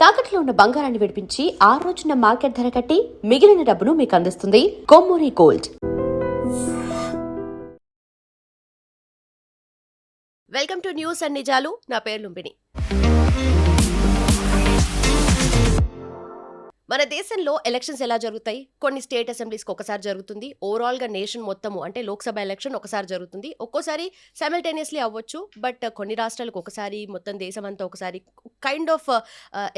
తాకట్లో ఉన్న బంగారాన్ని విడిపించి ఆ రోజున మార్కెట్ ధర కట్టి మిగిలిన డబ్బును మీకు అందిస్తుంది Kommuri gold. Welcome to news and నిజాలు. నా పేరు లుంబిని. మన దేశంలో ఎలక్షన్స్ ఎలా జరుగుతాయి? కొన్ని స్టేట్ అసెంబ్లీస్కి ఒకసారి జరుగుతుంది, ఓవరాల్గా నేషన్ మొత్తము అంటే లోక్సభ ఎలక్షన్ ఒకసారి జరుగుతుంది, ఒక్కోసారి సైమల్టేనియస్లీ అవ్వచ్చు. బట్ కొన్ని రాష్ట్రాలకు ఒకసారి, మొత్తం దేశం అంతా ఒకసారి, కైండ్ ఆఫ్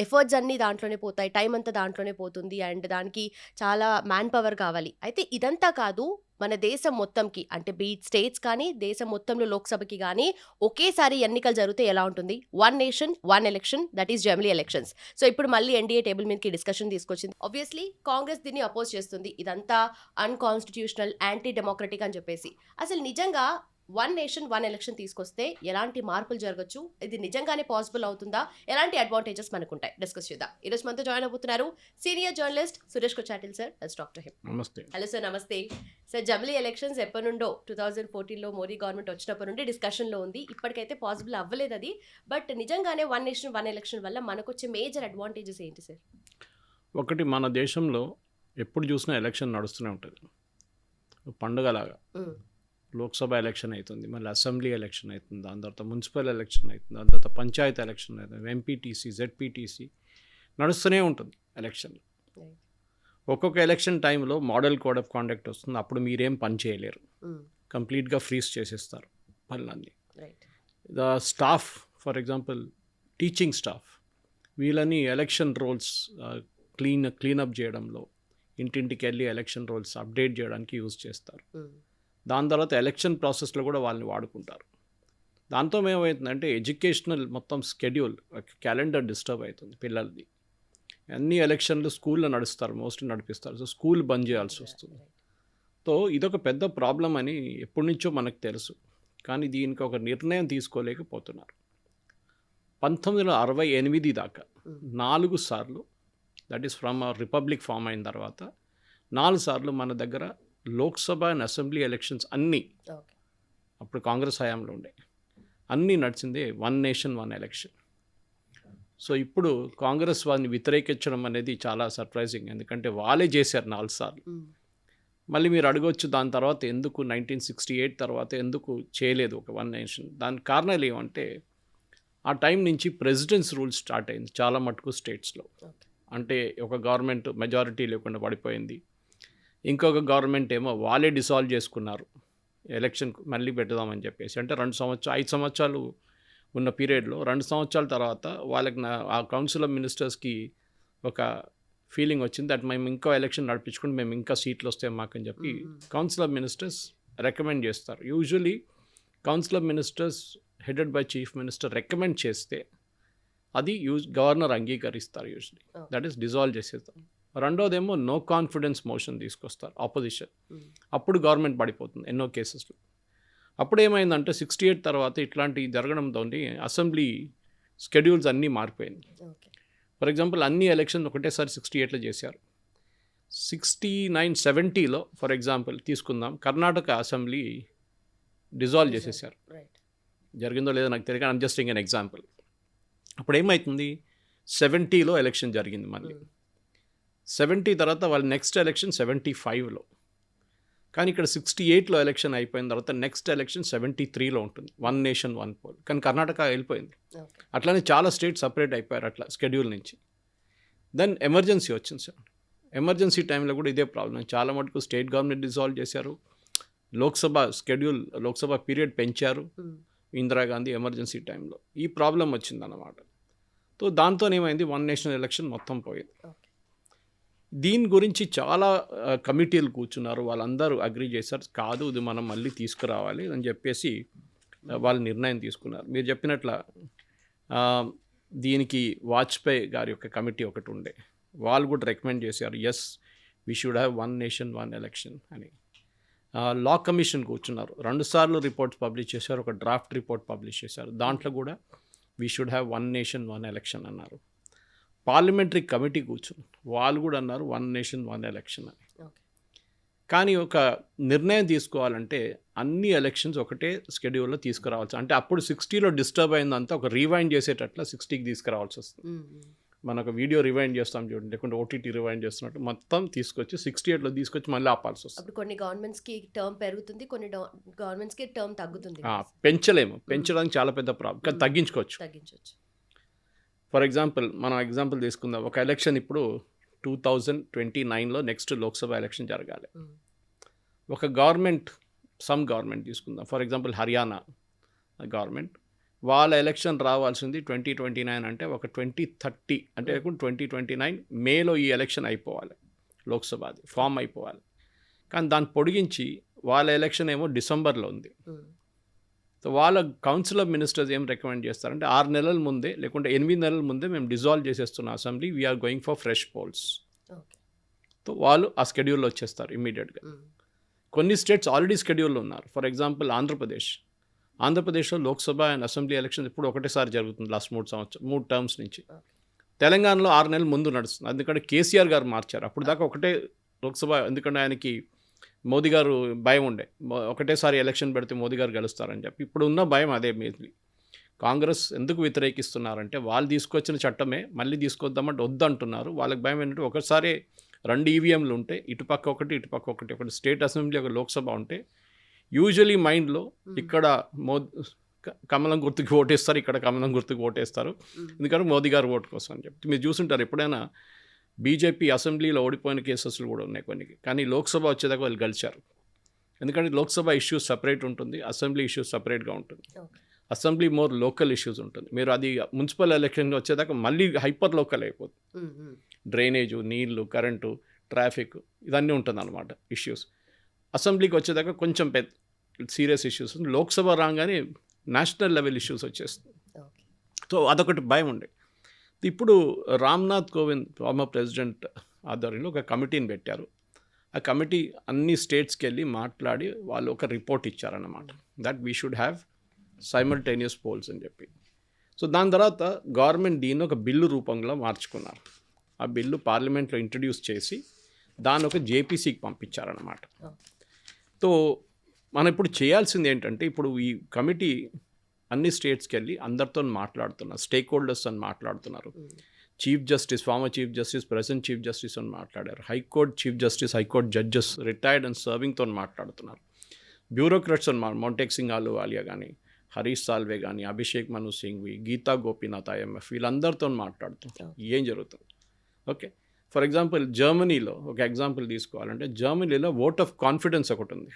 ఎఫర్ట్స్ అన్నీ దాంట్లోనే పోతాయి, టైం అంతా దాంట్లోనే పోతుంది, అండ్ దానికి చాలా మ్యాన్ పవర్ కావాలి. అయితే ఇదంతా కాదు, మన దేశం మొత్తంకి అంటే బీట్ స్టేట్స్ కానీ దేశం మొత్తంలో లోక్సభకి కానీ ఒకేసారి ఎన్నికలు జరిగితే ఎలా ఉంటుంది? One nation one election, that is జమిలీ ఎలక్షన్స్. సో ఇప్పుడు మళ్ళీ ఎన్డీఏ టేబుల్ మీదకి డిస్కషన్ తీసుకొచ్చింది. ఆబ్వియస్లీ కాంగ్రెస్ దీన్ని అపోజ్ చేస్తుంది, ఇదంతా అన్కాన్స్టిట్యూషనల్, యాంటీ డెమోక్రటిక్ అని చెప్పేసి. అసలు నిజంగా వన్ నేషన్ వన్ ఎలక్షన్ తీసుకొస్తే ఎలాంటి మార్పులు జరగచ్చు? ఇది నిజంగానే పాసిబుల్ అవుతుందా? ఎలాంటి అడ్వాంటేజెస్ మనకు ఉంటాయి? డిస్కస్ చేద్దాం. ఈరోజు మనతో జాయిన్ అవుతున్నారు senior journalist Suresh Kochattil sir. Let's talk to him. నమస్తే. Hello sir. నమస్తే సార్. జమిలీ ఎలక్షన్స్ ఎప్పటి నుండో 2014లో మోదీ గవర్నమెంట్ వచ్చినప్పటి నుండి డిస్కషన్లో ఉంది. ఇప్పటికైతే పాసిబుల్ అవ్వలేదు అది. బట్ నిజంగానే వన్ నేషన్ వన్ ఎలక్షన్ వల్ల మనకు వచ్చే మేజర్ అడ్వాంటేజెస్ ఏంటి సార్? ఒకటి, మన దేశంలో ఎప్పుడు చూసినా ఎలక్షన్ నడుస్తూనే ఉంటుంది, పండుగలాగా. లోక్సభ ఎలక్షన్ అవుతుంది, మళ్ళీ అసెంబ్లీ ఎలక్షన్ అవుతుంది, దాని తర్వాత మున్సిపల్ ఎలక్షన్ అవుతుంది, దాని తర్వాత పంచాయతీ ఎలక్షన్ అవుతుంది, ఎంపీటీసీ, జెడ్పీటీసీ నడుస్తూనే ఉంటుంది ఎలక్షన్. ఒక్కొక్క ఎలక్షన్ టైంలో మోడల్ కోడ్ ఆఫ్ కాండక్ట్ వస్తుంది, అప్పుడు మీరేం పని చేయలేరు, కంప్లీట్గా ఫ్రీజ్ చేసేస్తారు పనులన్నీ. The staff, for example teaching staff, వీళ్ళని ఎలక్షన్ రోల్స్ క్లీనప్ చేయడంలో, ఇంటింటికి వెళ్ళి ఎలక్షన్ రోల్స్ అప్డేట్ చేయడానికి యూజ్ చేస్తారు. దాని తర్వాత ఎలక్షన్ ప్రాసెస్లో కూడా వాళ్ళని వాడుకుంటారు. దాంతో ఏమవుతుందంటే ఎడ్యుకేషనల్ మొత్తం స్కెడ్యూల్, క్యాలెండర్ డిస్టర్బ్ అవుతుంది పిల్లలది. అన్ని ఎలక్షన్లు స్కూల్లో నడుస్తారు, మోస్ట్లీ నడిపిస్తారు. సో స్కూల్ బంద్ చేయాల్సి వస్తుంది. సో ఇదొక పెద్ద ప్రాబ్లం అని ఎప్పటి నుంచో మనకు తెలుసు, కానీ దీనికి ఒక నిర్ణయం తీసుకోలేకపోతున్నారు. 1968 దాకా 4 సార్లు, that is from republic form అయిన తర్వాత 4 సార్లు మన దగ్గర లోక్సభ అండ్ అసెంబ్లీ ఎలక్షన్స్ అన్నీ, అప్పుడు కాంగ్రెస్ హయాంలో ఉండే, అన్నీ నడిచిందే one nation one election. So ఇప్పుడు కాంగ్రెస్ వారిని వ్యతిరేకించడం అనేది చాలా సర్ప్రైజింగ్, ఎందుకంటే వాళ్ళే చేశారు 4 సార్లు. మళ్ళీ మీరు అడగవచ్చు, దాని తర్వాత ఎందుకు 1968 తర్వాత ఎందుకు చేయలేదు ఒక వన్ నేషన్? దానికి కారణాలు ఏమంటే, ఆ టైం నుంచి ప్రెసిడెంట్స్ రూల్ స్టార్ట్ అయింది చాలా మటుకు స్టేట్స్లో. అంటే ఒక గవర్నమెంట్ మెజారిటీ లేకుండా పడిపోయింది, ఇంకొక గవర్నమెంట్ ఏమో వాళ్ళే డిసాల్వ్ చేసుకున్నారు, ఎలక్షన్ మళ్ళీ పెడదామని చెప్పేసి. అంటే 5 సంవత్సరాలు ఉన్న పీరియడ్లో 2 సంవత్సరాల తర్వాత వాళ్ళకి ఆ కౌన్సిల్ ఆఫ్ మినిస్టర్స్కి ఒక ఫీలింగ్ వచ్చింది, దట్ మేము ఇంకో ఎలక్షన్ నడిపించుకుంటే మేము ఇంకా సీట్లు వస్తాయి మాకని చెప్పి కౌన్సిల్ ఆఫ్ మినిస్టర్స్ రికమెండ్ చేస్తారు. Usually council of ministers headed by chief minister recommend చేస్తే అది గవర్నర్ అంగీకరిస్తారు యూజువలీ, దట్ ఈస్ డిజాల్వ్ చేసేస్తాం. రెండోదేమో నో కాన్ఫిడెన్స్ మోషన్ తీసుకొస్తారు ఆపోజిషన్, అప్పుడు గవర్నమెంట్ పడిపోతుంది ఎన్నో కేసెస్లో. అప్పుడు ఏమైందంటే 68 తర్వాత ఇట్లాంటి జరగడంతో అసెంబ్లీ స్కెడ్యూల్స్ అన్నీ మారిపోయింది. ఫర్ ఎగ్జాంపుల్ అన్ని ఎలక్షన్స్ ఒకటేసారి 68లో చేశారు. 69, 70లో ఫర్ ఎగ్జాంపుల్ తీసుకుందాం, కర్ణాటక అసెంబ్లీ డిజాల్వ్ చేసేసారు. జరిగిందో లేదో నాకు తెలియదు, I'm just ing an example. అప్పుడు ఏమవుతుంది, 70లో ఎలక్షన్ జరిగింది, మళ్ళీ 70 తర్వాత వాళ్ళ నెక్స్ట్ ఎలక్షన్ 75లో. కానీ ఇక్కడ 68లో ఎలక్షన్ అయిపోయిన తర్వాత నెక్స్ట్ ఎలక్షన్ 73లో ఉంటుంది, వన్ నేషన్ వన్ పోల్. కానీ కర్ణాటక వెళ్ళిపోయింది. అట్లానే చాలా స్టేట్ సపరేట్ అయిపోయారు అట్లా స్కెడ్యూల్ నుంచి. దెన్ ఎమర్జెన్సీ వచ్చింది సార్. ఎమర్జెన్సీ టైంలో కూడా ఇదే ప్రాబ్లం, చాలా మటుకు స్టేట్ గవర్నమెంట్ డిజాల్వ్ చేశారు, లోక్సభ పీరియడ్ పెంచారు ఇందిరాగాంధీ ఎమర్జెన్సీ టైంలో. ఈ ప్రాబ్లం వచ్చిందన్నమాట. సో దాంతో ఏమైంది, వన్ నేషన్ ఎలక్షన్ మొత్తం పోయింది. దీని గురించి చాలా కమిటీలు కూర్చున్నారు, వాళ్ళందరూ అగ్రీ చేశారు, కాదు ఇది మనం మళ్ళీ తీసుకురావాలి అని చెప్పేసి వాళ్ళు నిర్ణయం తీసుకున్నారు. మీరు చెప్పినట్ల దీనికి వాజ్పేయి గారి యొక్క కమిటీ ఒకటి ఉండే, వాళ్ళు కూడా రికమెండ్ చేశారు, yes we should have one nation one election అని. లా కమిషన్ కూర్చున్నారు, 2 సార్లు రిపోర్ట్స్ పబ్లిష్ చేశారు, ఒక డ్రాఫ్ట్ రిపోర్ట్ పబ్లిష్ చేశారు, దాంట్లో కూడా we should have one nation one election అన్నారు. పార్లమెంటరీ కమిటీ కూర్చుని వాళ్ళు కూడా అన్నారు వన్ నేషన్ వన్ ఎలక్షన్ అని. కానీ ఒక నిర్ణయం తీసుకోవాలంటే అన్ని ఎలక్షన్స్ ఒకటే స్కెడ్యూల్లో తీసుకురావాల్సి, అంటే అప్పుడు 60లో డిస్టర్బ్ అయిందంతా ఒక రీవైండ్ చేసేటట్లా 60కి తీసుకురావాల్సి వస్తుంది. మనకు వీడియో రివైండ్ చేస్తాం చూడండి, లేకుంటే ఓటీటీ రివైండ్ చేస్తున్నట్టు మొత్తం తీసుకొచ్చి 68లో తీసుకొచ్చి మళ్ళీ ఆపాల్సి వస్తుంది. అప్పుడు కొన్ని గవర్నమెంట్స్కి టర్మ్ పెరుగుతుంది, కొన్ని గవర్నమెంట్స్కి టర్మ్ తగ్గుతుంది. పెంచలేము, పెంచడానికి చాలా పెద్ద ప్రాబ్లం, కానీ తగ్గించుకోవచ్చు. ఫర్ ఎగ్జాంపుల్ మనం ఎగ్జాంపుల్ తీసుకుందాం, ఒక ఎలక్షన్ ఇప్పుడు 2029లో నెక్స్ట్ లోక్సభ ఎలక్షన్ జరగాలి. ఒక సమ్ గవర్నమెంట్ తీసుకుందాం, ఫర్ ఎగ్జాంపుల్ హర్యానా గవర్నమెంట్, వాళ్ళ ఎలక్షన్ రావాల్సింది 2029 అంటే ఒక 2030 అంటే 2029 మేలో ఈ ఎలక్షన్ అయిపోవాలి, లోక్సభది ఫామ్ అయిపోవాలి. కానీ దాన్ని పొడిగించి వాళ్ళ ఎలక్షన్ ఏమో డిసెంబర్లో ఉంది. సో వాళ్ళ కౌన్సిల్ ఆఫ్ మినిస్టర్స్ ఏం రికమెండ్ చేస్తారంటే 6 నెలల ముందే లేకుంటే 8 నెలల ముందే మేము డిజాల్వ్ చేసేస్తున్న assembly, we are going for fresh polls. So వాళ్ళు ఆ స్కెడ్యూల్లో వచ్చేస్తారు ఇమీడియట్గా. కొన్ని స్టేట్స్ ఆల్రెడీ స్కెడ్యూల్లో ఉన్నారు. ఫర్ ఎగ్జాంపుల్ ఆంధ్రప్రదేశ్లో లోక్సభ అండ్ అసెంబ్లీ ఎలక్షన్ ఇప్పుడు ఒకటేసారి జరుగుతుంది లాస్ట్ 3 టర్మ్స్ నుంచి. తెలంగాణలో 6 నెలల ముందు నడుస్తుంది, ఎందుకంటే కేసీఆర్ గారు మార్చారు. అప్పుడు దాకా ఒకటే లోక్సభ, ఎందుకంటే ఆయనకి మోదీ గారు భయం ఉండే, ఒకటేసారి ఎలక్షన్ పెడితే మోదీ గారు గెలుస్తారని చెప్పి. ఇప్పుడు ఉన్న భయం అదే మెయిన్లీ. కాంగ్రెస్ ఎందుకు వ్యతిరేకిస్తున్నారంటే వాళ్ళు తీసుకొచ్చిన చట్టమే మళ్ళీ తీసుకొద్దామంటే వద్దంటున్నారు. వాళ్ళకి భయం ఏంటంటే ఒకసారి 2 ఈవీఎంలు ఉంటే ఇటుపక్క ఒకటి, ఒకటి స్టేట్ అసెంబ్లీ, ఒక లోక్సభ ఉంటే యూజువలీ మైండ్లో ఇక్కడ కమలం గుర్తుకి ఓటేస్తారు, ఇక్కడ కమలం గుర్తుకి ఓటేస్తారు, ఎందుకంటే మోదీ గారు ఓటు కోసం అని చెప్పి. మీరు చూసుంటారు ఎప్పుడైనా బీజేపీ అసెంబ్లీలో ఓడిపోయిన కేసెస్లు కూడా ఉన్నాయి కొన్ని, కానీ లోక్సభ వచ్చేదాకా వాళ్ళు గెలిచారు. ఎందుకంటే లోక్సభ ఇష్యూస్ సపరేట్ ఉంటుంది, అసెంబ్లీ ఇష్యూస్ సపరేట్గా ఉంటుంది. అసెంబ్లీ మోర్ లోకల్ ఇష్యూస్ ఉంటుంది. మీరు అది మున్సిపల్ ఎలక్షన్ వచ్చేదాకా మళ్ళీ హైపర్ లోకల్ అయిపోతుంది. డ్రైనేజు, నీళ్లు, కరెంటు, ట్రాఫిక్ ఇవన్నీ ఉంటుంది అన్నమాట ఇష్యూస్. అసెంబ్లీకి వచ్చేదాకా కొంచెం సీరియస్ ఇష్యూస్. లోక్సభ రాగానే నేషనల్ లెవెల్ ఇష్యూస్ వచ్చేస్తుంది. సో అదొకటి భయం ఉండే. ఇప్పుడు రామ్నాథ్ కోవింద్ ఫార్మర్ ప్రెసిడెంట్ ఆధ్వర్యంలో ఒక కమిటీని పెట్టారు. ఆ కమిటీ అన్ని స్టేట్స్కి వెళ్ళి మాట్లాడి వాళ్ళు ఒక రిపోర్ట్ ఇచ్చారన్నమాట, that we should have simultaneous polls అని చెప్పి. సో దాని తర్వాత గవర్నమెంట్ దీన్ని ఒక బిల్లు రూపంలో మార్చుకున్నారు. ఆ బిల్లు పార్లమెంట్లో ఇంట్రడ్యూస్ చేసి దాన్ని ఒక జేపీసీకి పంపించారన్నమాట. సో మనం ఇప్పుడు చేయాల్సింది ఏంటంటే, ఇప్పుడు ఈ కమిటీ అన్ని స్టేట్స్కి వెళ్ళి అందరితో మాట్లాడుతున్నారు, స్టేక్ హోల్డర్స్ అని మాట్లాడుతున్నారు. Chief justice, former chief justice, present chief justice అని మాట్లాడారు. High court chief justice, high court judges, retired and సర్వింగ్తో మాట్లాడుతున్నారు. బ్యూరోక్రాట్స్ అని మొంటెక్ సింగ్ ఆలువాలియా కానీ, హరీష్ సాల్వే కానీ, అభిషేక్ మను సింఘ్వి, గీతా గోపీనాథ్ ఐఎంఎఫ్, వీళ్ళందరితో మాట్లాడుతున్నారు ఏం జరుగుతుంది. ఓకే, ఫర్ ఎగ్జాంపుల్ జర్మనీలో ఒక ఎగ్జాంపుల్ తీసుకోవాలంటే, జర్మనీలో ఓట్ ఆఫ్ కాన్ఫిడెన్స్ ఒకటి ఉంది,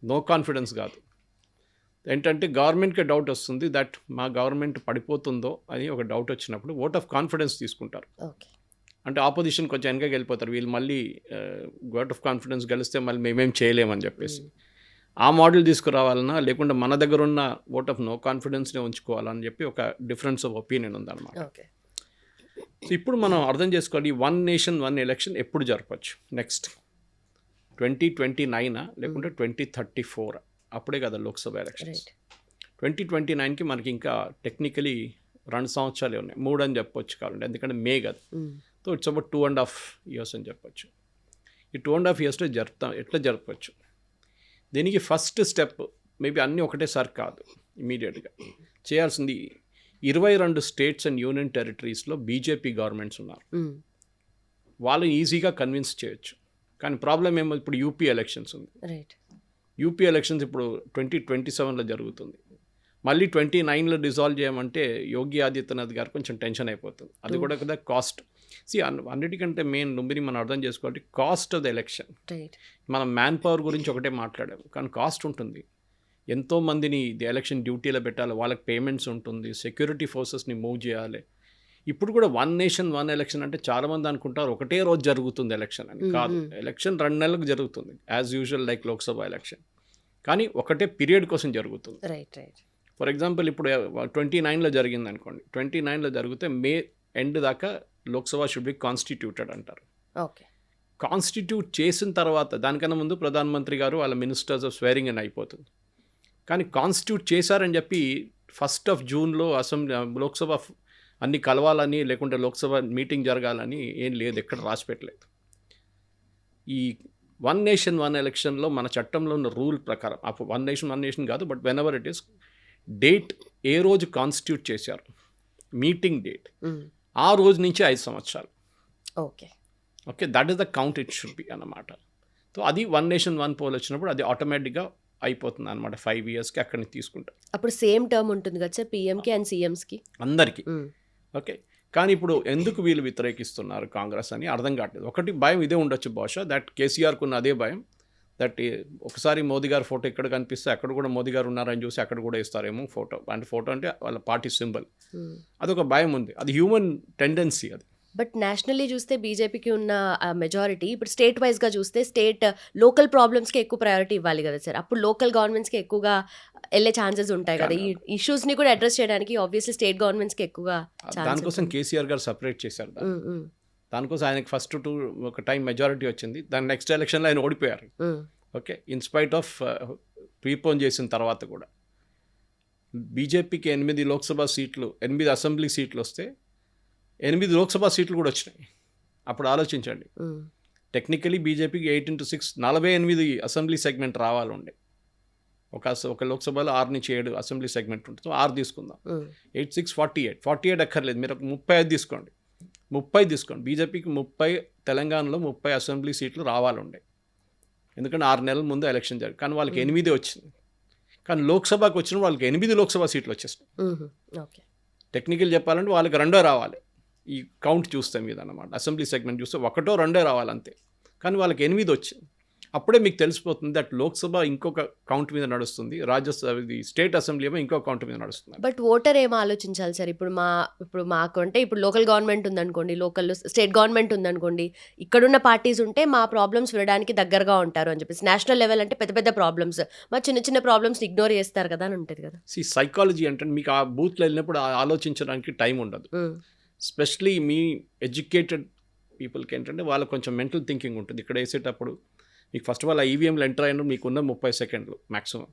నో కాన్ఫిడెన్స్ కాదు. ఏంటంటే గవర్నమెంట్కే డౌట్ వస్తుంది, దట్ మా గవర్నమెంట్ పడిపోతుందో అని ఒక డౌట్ వచ్చినప్పుడు ఓట్ ఆఫ్ కాన్ఫిడెన్స్ తీసుకుంటారు. అంటే ఆపోజిషన్ కొంచెం వెనక వెళ్ళిపోతారు, వీళ్ళు మళ్ళీ ఓట్ ఆఫ్ కాన్ఫిడెన్స్ గెలిస్తే మళ్ళీ మేమేం చేయలేమని చెప్పేసి. ఆ మోడల్ తీసుకురావాలన్నా లేకుంటే మన దగ్గర ఉన్న ఓట్ ఆఫ్ నో కాన్ఫిడెన్స్నే ఉంచుకోవాలని చెప్పి ఒక డిఫరెన్స్ ఆఫ్ ఒపీనియన్ ఉందన్నమాట. సో ఇప్పుడు మనం అర్థం చేసుకోవాలి, 1 నేషన్ 1 ఎలక్షన్ ఎప్పుడు జరపచ్చు. నెక్స్ట్ 2029 లేకుంటే 2034 అప్పుడే కదా లోక్సభ ఎలక్షన్స్. 2029కి మనకి ఇంకా టెక్నికలీ 2 సంవత్సరాలే ఉన్నాయి, 3 అని చెప్పొచ్చు కావాలంటే, ఎందుకంటే మే కదా. సో ఇట్స్ అబౌట్ 2.5 years అని చెప్పొచ్చు. ఈ 2.5 yearsలో ఎట్లా జరపచ్చు. దీనికి ఫస్ట్ స్టెప్ మేబీ అన్నీ ఒకటేసారి కాదు, ఇమీడియట్గా చేయాల్సింది 22 స్టేట్స్ అండ్ యూనియన్ టెరిటరీస్లో బీజేపీ గవర్నమెంట్స్ ఉన్నారు, వాళ్ళని ఈజీగా కన్విన్స్ చేయొచ్చు. కానీ ప్రాబ్లం ఏమో ఇప్పుడు యూపీ ఎలక్షన్స్ ఉంది. యూపీ ఎలక్షన్స్ ఇప్పుడు 2027లో జరుగుతుంది. మళ్ళీ 29లో డిజాల్వ్ చేయమంటే యోగి ఆదిత్యనాథ్ గారు కొంచెం టెన్షన్ అయిపోతుంది. అది కూడా కదా కాస్ట్. అన్నిటికంటే మెయిన్ లుంబిని మనం అర్థం చేసుకోవాలి, కాస్ట్ ఆఫ్ ద ఎలక్షన్. మనం మ్యాన్ పవర్ గురించి ఒకటే మాట్లాడాము, కానీ కాస్ట్ ఉంటుంది. ఎంతోమందిని ఎలక్షన్ డ్యూటీలో పెట్టాలి, వాళ్ళకి పేమెంట్స్ ఉంటుంది, సెక్యూరిటీ ఫోర్సెస్ని మూవ్ చేయాలి. ఇప్పుడు కూడా 1 నేషన్ 1 ఎలక్షన్ అంటే చాలామంది అనుకుంటారు ఒకటే రోజు జరుగుతుంది ఎలక్షన్ అని. కాదు, ఎలక్షన్ 2 నెలలకు జరుగుతుంది as usual like Lok Sabha election, కానీ ఒకటే పీరియడ్ కోసం జరుగుతుంది. ఫర్ ఎగ్జాంపుల్ ఇప్పుడు 29లో జరిగింది అనుకోండి, 29లో జరిగితే మే ఎండ్ దాకా లోక్సభ షుడ్ బి కాన్స్టిట్యూటెడ్ అంటారు. కాన్స్టిట్యూట్ చేసిన తర్వాత దానికన్నా ముందు ప్రధానమంత్రి గారు వాళ్ళ మినిస్టర్స్ ఆఫ్ స్వేరింగ్ అని అయిపోతుంది. కానీ కాన్స్టిట్యూట్ చేశారని చెప్పి 1 జూన్లో అసెంబ్లీ లోక్సభ అన్ని కలవాలని లేకుంటే లోక్సభ మీటింగ్ జరగాలని ఏం లేదు, ఎక్కడ రాసి పెట్టలేదు. ఈ 1 నేషన్ 1 ఎలక్షన్లో మన చట్టంలో ఉన్న రూల్ ప్రకారం 1 నేషన్ కాదు, but whenever it is date ఏ రోజు కాన్స్టిట్యూట్ చేశారు, మీటింగ్ డేట్, ఆ రోజు నుంచి 5 సంవత్సరాలు. Okay. Okay, that is the count it should B అన్నమాట. సో అది వన్ నేషన్ వన్ పోల్ వచ్చినప్పుడు అది ఆటోమేటిక్గా అయిపోతుంది అనమాట. 5 ఇయర్స్కి అక్కడి నుంచి తీసుకుంటాం. అప్పుడు సేమ్ టర్మ్ ఉంటుంది కదా సార్ పిఎంకి అండ్ సిఎంస్కి అందరికీ. ఓకే, కానీ ఇప్పుడు ఎందుకు వీళ్ళు వ్యతిరేకిస్తున్నారు కాంగ్రెస్ అని అర్థం కావట్లేదు. ఒకటి భయం ఇదే ఉండొచ్చు బహుశా, దట్ కేసీఆర్కు ఉన్న అదే భయం, దట్ ఒకసారి మోదీ గారు ఫోటో ఎక్కడ కనిపిస్తే అక్కడ కూడా మోదీ గారు ఉన్నారని చూసి అక్కడ కూడా ఇస్తారేమో ఫోటో. అంటే ఫోటో అంటే వాళ్ళ పార్టీ సింబల్, అదొక భయం ఉంది. అది హ్యూమన్ టెండెన్సీ అది. బట్ నేషనల్లీ చూస్తే బీజేపీకి ఉన్న మెజారిటీ ఇప్పుడు స్టేట్ వైజ్గా చూస్తే స్టేట్ లోకల్ ప్రాబ్లమ్స్కి ఎక్కువ ప్రయారిటీ ఇవ్వాలి కదా సార్. అప్పుడు లోకల్ గవర్నమెంట్స్కి ఎక్కువగా వెళ్ళే ఛాన్సెస్ ఉంటాయి కదా. ఈ ఇష్యూస్ని కూడా అడ్రస్ చేయడానికి ఆబ్వియస్లీ స్టేట్ గవర్నమెంట్స్కి ఎక్కువగా దానికోసం కేసీఆర్ గారు సపరేట్ చేశారు. దానికోసం ఆయనకి ఫస్ట్ ఒక టైం మెజారిటీ వచ్చింది. దాని నెక్స్ట్ ఎలక్షన్లో ఆయన ఓడిపోయారు. ఓకే, ఇన్స్పైట్ ఆఫ్ ప్రీపోన్ చేసిన తర్వాత కూడా బీజేపీకి 8 లోక్సభ సీట్లు 8 అసెంబ్లీ సీట్లు వస్తే 8 లోక్సభ సీట్లు కూడా వచ్చినాయి. అప్పుడు ఆలోచించండి, టెక్నికలీ బీజేపీకి 8x6 48 అసెంబ్లీ సెగ్మెంట్ రావాలండి. ఒక లోక్సభలో 6 నుంచి 7 అసెంబ్లీ సెగ్మెంట్ ఉంటుంది. 6 తీసుకుందాం, 8 6 48 అక్కర్లేదు, మీరు 35 తీసుకోండి. 30 తీసుకోండి. బీజేపీకి 30, తెలంగాణలో 30 అసెంబ్లీ సీట్లు రావాలండి. ఎందుకంటే 6 నెలల ముందు ఎలక్షన్ జరిగింది, కానీ వాళ్ళకి 8 వచ్చింది. కానీ లోక్సభకు వచ్చిన వాళ్ళకి 8 లోక్సభ సీట్లు వచ్చేస్తాయి. టెక్నికల్ చెప్పాలంటే వాళ్ళకి 2 రావాలి. ఈ కౌంట్ చూస్తే మీద అన్నమాట, అసెంబ్లీ సెగ్మెంట్ చూస్తే 1, 2 రావాలి అంతే. కానీ వాళ్ళకి 8 వచ్చింది. అప్పుడే మీకు తెలిసిపోతుంది దట్ లోక్సభ ఇంకొక కౌంట్ మీద నడుస్తుంది, రాజ్యసభ స్టేట్ అసెంబ్లీ ఏమో ఇంకొక కౌంట్ మీద నడుస్తుంది. బట్ ఓటర్ ఏమో ఆలోచించాలి సార్. ఇప్పుడు మాకు అంటే ఇప్పుడు లోకల్ గవర్నమెంట్ ఉందనుకోండి, లోకల్ స్టేట్ గవర్నమెంట్ ఉందనుకోండి, ఇక్కడున్న పార్టీస్ ఉంటే మా ప్రాబ్లమ్స్ వినడానికి దగ్గరగా ఉంటారు అని చెప్పేసి. నేషనల్ లెవెల్ అంటే పెద్ద పెద్ద ప్రాబ్లమ్స్, మా చిన్న చిన్న ప్రాబ్లమ్స్ ఇగ్నోర్ చేస్తారు కదా అని ఉంటుంది కదా. సైకాలజీ అంటే మీకు ఆ బూత్లో వెళ్ళినప్పుడు ఆలోచించడానికి టైం ఉండదు. స్పెషలీ మీ ఎడ్యుకేటెడ్ పీపుల్కి ఏంటంటే వాళ్ళకి కొంచెం మెంటల్ థింకింగ్ ఉంటుంది. ఇక్కడ వేసేటప్పుడు మీకు ఫస్ట్ ఆఫ్ ఆల్ ఆ ఈవీఎంలో ఎంటర్ అయినప్పుడు మీకున్న 30 సెకండ్లు మ్యాక్సిమం.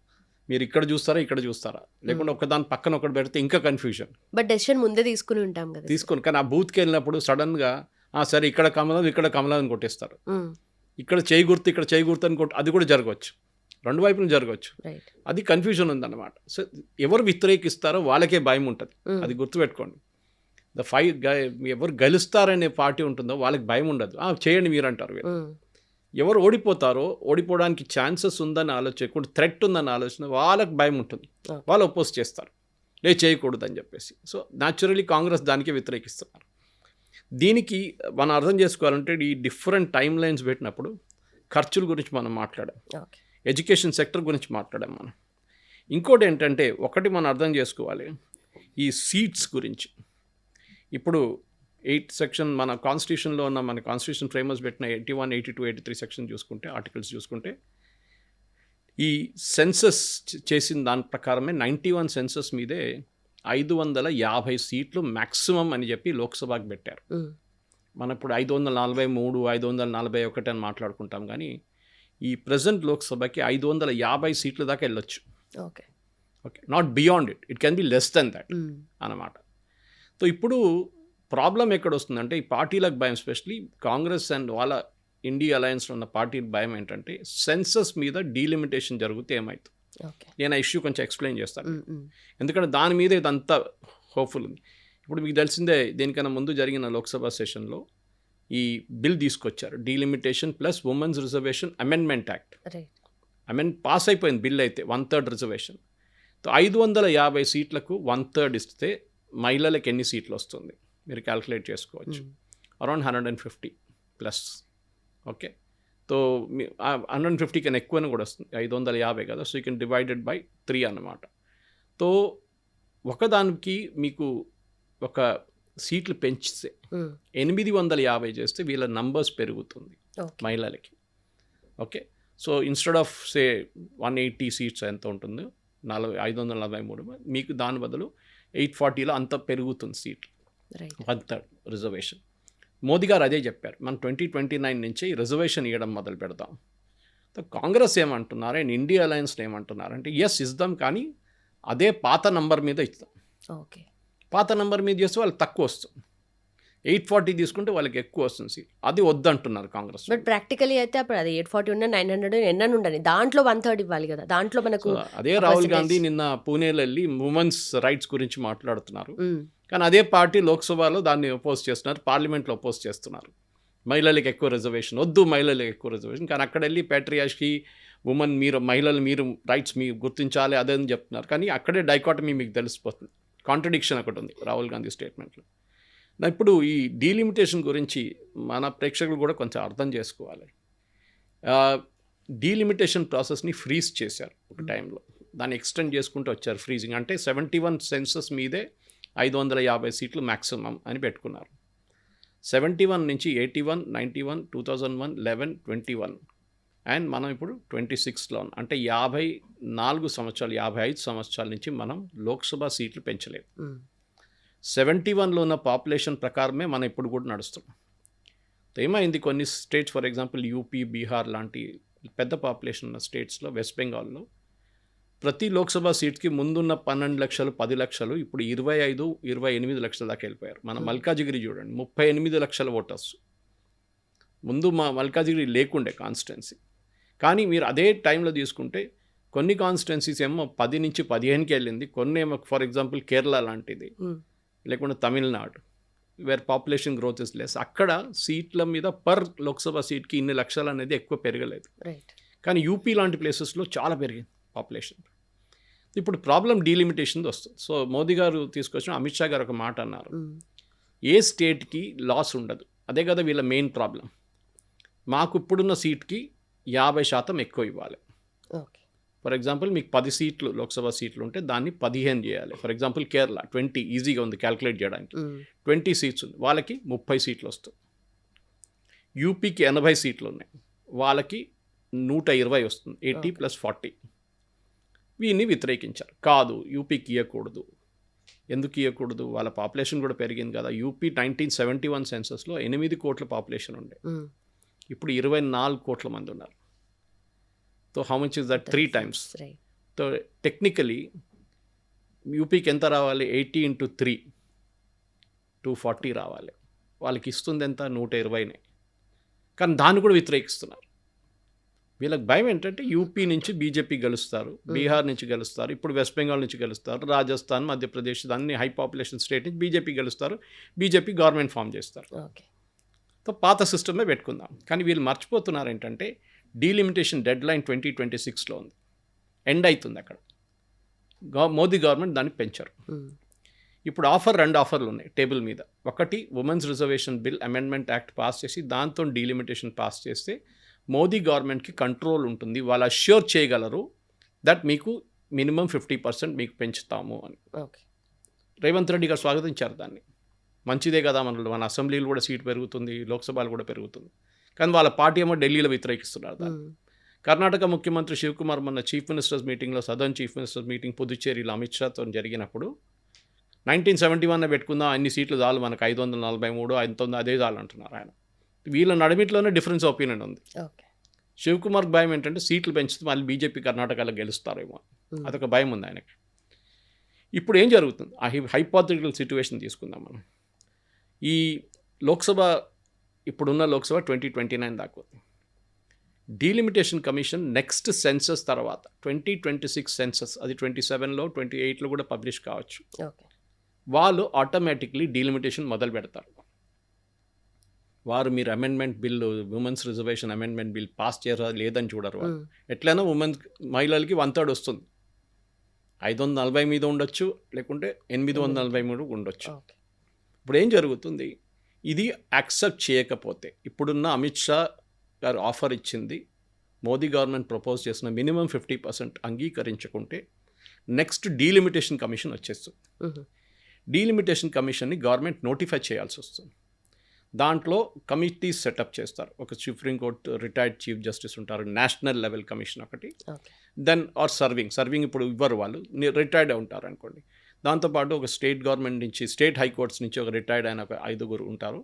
మీరు ఇక్కడ చూస్తారా ఇక్కడ చూస్తారా, లేకుంటే ఒకదాని పక్కన ఒకటి పెడితే ఇంకా కన్ఫ్యూజన్. బట్ డెసిషన్ ముందే తీసుకుని ఉంటాం కదా. తీసుకుని, కానీ ఆ బూత్కి వెళ్ళినప్పుడు సడన్గా సరే ఇక్కడ కమలం ఇక్కడ కమలం అని కొట్టేస్తారు, ఇక్కడ చేయి గుర్తు ఇక్కడ చేయి గుర్తు అని అది కూడా జరగవచ్చు, 2 వైపులు జరగవచ్చు. అది కన్ఫ్యూజన్ ఉందన్నమాట. సో ఎవరు వ్యతిరేకిస్తారో వాళ్ళకే భయం ఉంటుంది, అది గుర్తుపెట్టుకోండి. ఎవరు గెలుస్తారనే పార్టీ ఉంటుందో వాళ్ళకి భయం ఉండదు, చేయండి మీరు అంటారు. ఎవరు ఓడిపోతారో, ఓడిపోవడానికి ఛాన్సెస్ ఉందని ఆలోచన, థ్రెట్ ఉందని ఆలోచన, వాళ్ళకి భయం ఉంటుంది, వాళ్ళు అపోజ్ చేస్తారు, చేయకూడదు అని చెప్పేసి. సో న్యాచురలీ కాంగ్రెస్ దానికే వ్యతిరేకిస్తున్నారు. దీనికి మనం అర్థం చేసుకోవాలంటే ఈ డిఫరెంట్ టైమ్ లైన్స్ పెట్టినప్పుడు ఖర్చుల గురించి మనం మాట్లాడాం, ఎడ్యుకేషన్ సెక్టర్ గురించి మాట్లాడాం మనం. ఇంకోటి ఏంటంటే, ఒకటి మనం అర్థం చేసుకోవాలి ఈ సీట్స్ గురించి. ఇప్పుడు 8 సెక్షన్ మన కాన్స్టిట్యూషన్లో ఉన్న, మన కాన్స్టిట్యూషన్ ఫ్రేమర్స్ పెట్టిన 81, 82, 83 సెక్షన్ చూసుకుంటే, ఆర్టికల్స్ చూసుకుంటే, ఈ సెన్సస్ చేసిన దాని ప్రకారమే 91 సెన్సస్ మీదే 550 సీట్లు మ్యాక్సిమం అని చెప్పి లోక్సభకి పెట్టారు. మనం ఇప్పుడు 543, 541 అని మాట్లాడుకుంటాం, కానీ ఈ ప్రజెంట్ లోక్సభకి 550 సీట్ల దాకా వెళ్ళొచ్చు. Okay, not beyond it, it can be less than that అన్నమాట. సో ఇప్పుడు ప్రాబ్లం ఎక్కడ వస్తుందంటే, ఈ పార్టీలకు భయం, ఎస్పెషలీ కాంగ్రెస్ అండ్ వాళ్ళ ఇండియా అలయన్స్లో ఉన్న పార్టీల భయం ఏంటంటే, సెన్సస్ మీద డీలిమిటేషన్ జరిగితే ఏమవుతుంది. నేను ఆ ఇష్యూ కొంచెం ఎక్స్ప్లెయిన్ చేస్తాను, ఎందుకంటే దాని మీద ఇదంతా హోప్ఫుల్ ఉంది. ఇప్పుడు మీకు తెలిసిందే, దేనికన్నా ముందు జరిగిన లోక్సభ సెషన్లో ఈ బిల్ తీసుకొచ్చారు, delimitation plus women's reservation amendment act. Pass అయిపోయింది బిల్ అయితే, 1/3 రిజర్వేషన్. 550 సీట్లకు 1/3 ఇస్తే మహిళలకు ఎన్ని సీట్లు వస్తుంది మీరు క్యాల్కులేట్ చేసుకోవచ్చు, అరౌండ్ 150 ప్లస్. ఓకే, సో 150 కన్నా ఎక్కువని కూడా వస్తుంది, 550 కదా. So you can divided by 3 అన్నమాట. సో ఒకదానికి మీకు ఒక సీట్లు పెంచితే 850 చేస్తే వీళ్ళ నంబర్స్ పెరుగుతుంది మహిళలకి. Okay, so instead of say 180 seats ఎంత ఉంటుందో 543, మీకు దాని బదులు 840లో అంత పెరుగుతుంది సీట్లు, 1/3 రిజర్వేషన్. మోదీ గారు అదే చెప్పారు, మనం 2029 నుంచి రిజర్వేషన్ ఇవ్వడం మొదలు పెడతాం. కాంగ్రెస్ ఏమంటున్నారు అండ్ ఇండియా అలయన్స్ ఏమంటున్నారు అంటే, ఎస్ ఇద్దాం, కానీ అదే పాత నంబర్ మీద ఇస్తాం. పాత నంబర్ మీద చేస్తే వాళ్ళకి తక్కువ వస్తుంది, 840 తీసుకుంటే వాళ్ళకి ఎక్కువ వస్తుంది సీట్, అది వద్దంటున్నారు కాంగ్రెస్. బట్ ప్రాక్టికలీ అయితే అప్పుడు అది 840 ఉన్న 900 ఎన్న ఉండని, దాంట్లో 1/3 ఇవ్వాలి కదా. దాంట్లో మనకు అదే రాహుల్ గాంధీ నిన్న పూణేలో వెళ్ళి ఉమెన్స్ రైట్స్ గురించి మాట్లాడుతున్నారు, కానీ అదే పార్టీ లోక్సభలో దాన్ని అపోజ్ చేస్తున్నారు, పార్లమెంట్లో అపోజ్ చేస్తున్నారు. మహిళలకు ఎక్కువ రిజర్వేషన్ వద్దు, మహిళలకు ఎక్కువ రిజర్వేషన్. కానీ అక్కడ వెళ్ళి ప్యాట్రియార్కీ, ఉమెన్, మీరు మహిళలు, మీరు రైట్స్ మీరు గుర్తించాలి అదని చెప్తున్నారు. కానీ అక్కడే డైకాటమీ మీకు తెలిసిపోతుంది, కాంట్రడిక్షన్ ఒకటి ఉంది రాహుల్ గాంధీ స్టేట్మెంట్లో. ఇప్పుడు ఈ డీలిమిటేషన్ గురించి మన ప్రేక్షకులు కూడా కొంచెం అర్థం చేసుకోవాలి. డీలిమిటేషన్ ప్రాసెస్ని ఫ్రీజ్ చేశారు ఒక టైంలో, దాన్ని ఎక్స్టెండ్ చేసుకుంటూ వచ్చారు. ఫ్రీజింగ్ అంటే 71 సెన్సస్ మీదే 550 సీట్లు మ్యాక్సిమం అని పెట్టుకున్నారు. 71 నుంచి 81, 91, 2001, 11, 21 అండ్ మనం ఇప్పుడు 26లో ఉన్నాం. అంటే 54 సంవత్సరాలు, 55 సంవత్సరాల నుంచి మనం లోక్సభ సీట్లు పెంచలేము. 71లో ఉన్న పాపులేషన్ ప్రకారమే మనం ఇప్పుడు కూడా నడుస్తున్నాం. ఏమైంది, కొన్ని states for example UP, Bihar లాంటి పెద్ద పాపులేషన్ ఉన్న స్టేట్స్లో, వెస్ట్ బెంగాల్లో ప్రతి లోక్సభ సీట్కి ముందున్న 12 లక్షలు, 10 లక్షలు ఇప్పుడు 25, 28 లక్షల దాకా వెళ్ళిపోయారు. మన మల్కాజిగిరి చూడండి, 38 లక్షల ఓటర్స్. ముందు మా మల్కాజిగిరి లేకుండే కాన్స్టిట్యున్సీ. కానీ మీరు అదే టైంలో తీసుకుంటే కొన్ని కాన్స్టిట్యున్సీస్ ఏమో 10 నుంచి 15కి వెళ్ళింది, కొన్ని ఏమో ఫర్ ఎగ్జాంపుల్ కేరళ లాంటిది, లేకుంటే Tamil Nadu where population growth is less. అక్కడ సీట్ల మీద పర్ లోక్సభ సీట్కి ఇన్ని లక్షలు అనేది ఎక్కువ పెరగలేదు. కానీ యూపీ లాంటి ప్లేసెస్లో చాలా పెరిగింది పాపులేషన్. ఇప్పుడు ప్రాబ్లం డీలిమిటేషన్ వస్తుంది. సో మోదీ గారు తీసుకొచ్చిన, అమిత్ షా గారు ఒక మాట అన్నారు, ఏ స్టేట్కి లాస్ ఉండదు. అదే కదా వీళ్ళ మెయిన్ ప్రాబ్లం. మాకు ఇప్పుడున్న సీట్కి 50% ఎక్కువ ఇవ్వాలి. ఫర్ ఎగ్జాంపుల్ మీకు 10 సీట్లు లోక్సభ సీట్లు ఉంటే దాన్ని 15 చేయాలి. ఫర్ ఎగ్జాంపుల్ కేరళ 20 ఈజీగా ఉంది క్యాల్కులేట్ చేయడానికి, 20 సీట్స్ ఉంది, వాళ్ళకి 30 సీట్లు వస్తుంది. యూపీకి 80 సీట్లు ఉన్నాయి, వాళ్ళకి 120 వస్తుంది, 80 + 40. వీరిని వ్యతిరేకించారు. కాదు, యూపీకి ఇవ్వకూడదు. ఎందుకు ఇవ్వకూడదు, వాళ్ళ పాపులేషన్ కూడా పెరిగింది కదా. యూపీ 1971 సెన్సస్లో 8 కోట్ల పాపులేషన్ ఉండే, ఇప్పుడు 24 కోట్ల మంది ఉన్నారు. So how much is that? 3 times. So technically యూపీకి ఎంత రావాలి? 80 × 3 240 రావాలి. వాళ్ళకి ఇస్తుంది ఎంత? 120. కానీ దాన్ని కూడా వ్యతిరేకిస్తున్నారు. వీళ్ళకి భయం ఏంటంటే యూపీ నుంచి బీజేపీ గెలుస్తారు, బీహార్ నుంచి గెలుస్తారు, ఇప్పుడు వెస్ట్ బెంగాల్ నుంచి గెలుస్తారు, రాజస్థాన్, మధ్యప్రదేశ్ అన్ని హై పాపులేషన్ స్టేట్ నుంచి బీజేపీ గెలుస్తారు, బీజేపీ గవర్నమెంట్ ఫామ్ చేస్తారు. సో పాత సిస్టమే పెట్టుకుందాం. కానీ వీళ్ళు మర్చిపోతున్నారు ఏంటంటే డీలిమిటేషన్ డెడ్ లైన్ 2026లో ఉంది, ఎండ్ అవుతుంది అక్కడ. మోదీ గవర్నమెంట్ దాన్ని పెంచారు. ఇప్పుడు రెండు ఆఫర్లు ఉన్నాయి టేబుల్ మీద. ఒకటి, women's reservation bill amendment act pass చేసి దాంతో డీలిమిటేషన్ పాస్ చేస్తే మోదీ గవర్నమెంట్కి కంట్రోల్ ఉంటుంది, వాళ్ళు అష్యూర్ చేయగలరు దట్ మీకు మినిమం 50% మీకు పెంచుతాము అని. రేవంత్ రెడ్డి గారు స్వాగతించారు దాన్ని. మంచిదే కదా, మన అసెంబ్లీలు కూడా సీట్ పెరుగుతుంది, లోక్సభలు కూడా పెరుగుతుంది. కానీ వాళ్ళ పార్టీ ఏమో ఢిల్లీలో వ్యతిరేకిస్తున్నారు దాన్ని. కర్ణాటక ముఖ్యమంత్రి శివకుమార్ మొన్న చీఫ్ మినిస్టర్స్ మీటింగ్లో, సదర్న్ చీఫ్ మినిస్టర్స్ మీటింగ్ పుదుచ్చేరిలో అమిత్ షాతో జరిగినప్పుడు 1971 పెట్టుకుందాం, అన్ని సీట్లు చాలు మనకు, 543, 500 అదే చాలు అంటున్నారు ఆయన. వీళ్ళ నడిమిట్లోనే డిఫరెన్స్ ఒపీనియన్ ఉంది. శివకుమార్ భయం ఏంటంటే సీట్లు పెంచితే మళ్ళీ బీజేపీ కర్ణాటకలో గెలుస్తారేమో, అదొక భయం ఉంది ఆయనకి. ఇప్పుడు ఏం జరుగుతుంది? ఆ హైపోథెటికల్ సిచ్యువేషన్ తీసుకుందాం మనం. ఈ లోక్సభ, ఇప్పుడున్న లోక్సభ 2029 దాకా ఉంది. డీలిమిటేషన్ కమిషన్ నెక్స్ట్ సెన్సస్ తర్వాత 2026 సెన్సస్, అది 27లో 28లో కూడా పబ్లిష్ కావచ్చు. వాళ్ళు ఆటోమేటిక్లీ డీలిమిటేషన్ మొదలు పెడతారు. వారు మీరు amendment bill, women's reservation amendment bill pass చేయరా లేదని చూడరు. వాళ్ళు ఎట్లయినా మహిళలకి 1/3 వస్తుంది. 540 మీద ఉండొచ్చు, లేకుంటే 843 ఉండొచ్చు. ఇప్పుడు ఏం జరుగుతుంది? ఇది యాక్సెప్ట్ చేయకపోతే, ఇప్పుడున్న అమిత్ షా గారు ఆఫర్ ఇచ్చింది, మోదీ గవర్నమెంట్ ప్రపోజ్ చేసిన మినిమం 50% అంగీకరించుకుంటే నెక్స్ట్ డీలిమిటేషన్ కమిషన్ వచ్చేస్తుంది. డీలిమిటేషన్ కమిషన్ని గవర్నమెంట్ నోటిఫై చేయాల్సి వస్తుంది. దాంట్లో కమిటీస్ సెటప్ చేస్తారు. ఒక సుప్రీంకోర్టు రిటైర్డ్ చీఫ్ జస్టిస్ ఉంటారు, నేషనల్ లెవెల్ కమిషన్ ఒకటి, దెన్ ఆర్ సర్వింగ్ ఇప్పుడు ఇవ్వరు, వాళ్ళు రిటైర్డ్ ఉంటారు అనుకోండి. దాంతోపాటు ఒక స్టేట్ గవర్నమెంట్ నుంచి, స్టేట్ హైకోర్ట్స్ నుంచి ఒక రిటైర్డ్ అయిన ఒక 5 ఉంటారు,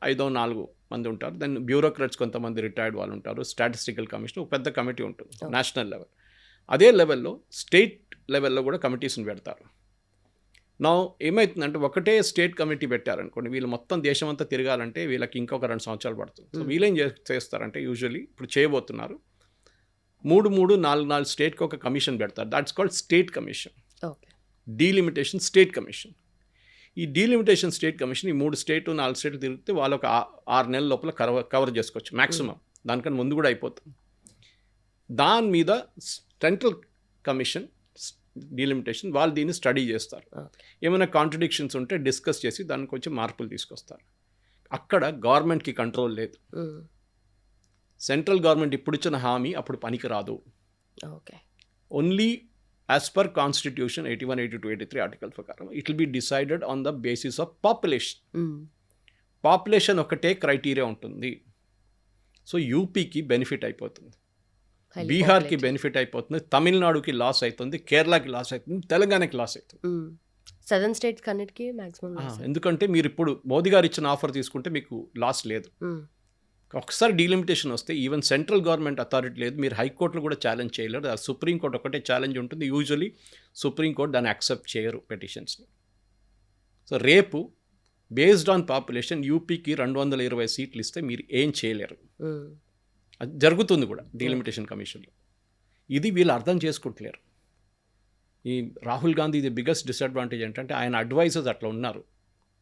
4 మంది ఉంటారు. దెన్ బ్యూరోక్రాట్స్ కొంతమంది రిటైర్డ్ వాళ్ళు ఉంటారు, స్టాటిస్టికల్ కమిషన్, ఒక పెద్ద కమిటీ ఉంటుంది నేషనల్ లెవెల్. అదే లెవెల్లో స్టేట్ లెవెల్లో కూడా కమిటీస్ని పెడతారు. నా ఏమవుతుందంటే ఒకటే స్టేట్ కమిటీ పెట్టారనుకోండి, వీళ్ళు మొత్తం దేశం అంతా తిరగాలంటే వీళ్ళకి ఇంకొక 2 సంవత్సరాలు పడుతుంది. సో వీళ్ళేం చేస్తారంటే యూజువల్లీ ఇప్పుడు చేయబోతున్నారు, 3, 4 స్టేట్కి ఒక కమిషన్ పెడతారు. That's called state commission, delimitation state commission. ఈ డీలిమిటేషన్ స్టేట్ కమిషన్ ఈ 3 స్టేట్ 4 స్టేట్లు తిరిగితే వాళ్ళు ఒక 6 నెలల లోపల కవర్ చేసుకోవచ్చు మ్యాక్సిమం. దానికన్నా ముందు కూడా అయిపోతుంది. దాని మీద సెంట్రల్ కమిషన్ డీలిమిటేషన్ వాళ్ళు దీన్ని స్టడీ చేస్తారు. ఏమైనా కాంట్రడిక్షన్స్ ఉంటే డిస్కస్ చేసి దానికి కొంచెం మార్పులు తీసుకొస్తారు. అక్కడ గవర్నమెంట్కి కంట్రోల్ లేదు. సెంట్రల్ గవర్నమెంట్ ఇప్పుడు ఇచ్చిన హామీ అప్పుడు పనికి రాదు. Only as per constitution 81, 82, 83 article ప్రకారం it will be decided on the basis of population. Population ఒకటే క్రైటీరియా ఉంటుంది. సో యూపీకి బెనిఫిట్ అయిపోతుంది, బీహార్కి బెనిఫిట్ అయిపోతుంది, తమిళనాడుకి లాస్ అవుతుంది, కేరళకి లాస్ అవుతుంది, తెలంగాణకి లాస్ అవుతుంది. సదర్న్ స్టేట్స్ అన్నిటికీ మాక్సిమం. ఎందుకంటే మీరు ఇప్పుడు మోదీ గారు ఇచ్చిన ఆఫర్ తీసుకుంటే మీకు లాస్ లేదు. ఒకసారి డీలిమిటేషన్ వస్తే ఈవెన్ సెంట్రల్ గవర్నమెంట్ అథారిటీ లేదు, మీరు హైకోర్టులో కూడా ఛాలెంజ్ చేయలేరు. సుప్రీంకోర్టు ఒకటే ఛాలెంజ్ ఉంటుంది. యూజువలీ సుప్రీంకోర్టు దాన్ని యాక్సెప్ట్ చేయరు పెటిషన్స్ని. సో రేపు బేస్డ్ ఆన్ పాపులేషన్ యూపీకి 220 సీట్లు ఇస్తే మీరు ఏం చేయలేరు. అది జరుగుతుంది కూడా డీలిమిటేషన్ కమిషన్లో. ఇది వీళ్ళు అర్థం చేసుకుంటలేరు. ఈ రాహుల్ గాంధీ ఇది బిగ్గెస్ట్ డిసడ్వాంటేజ్ ఏంటంటే ఆయన అడ్వైజర్స్ అట్లా ఉన్నారు,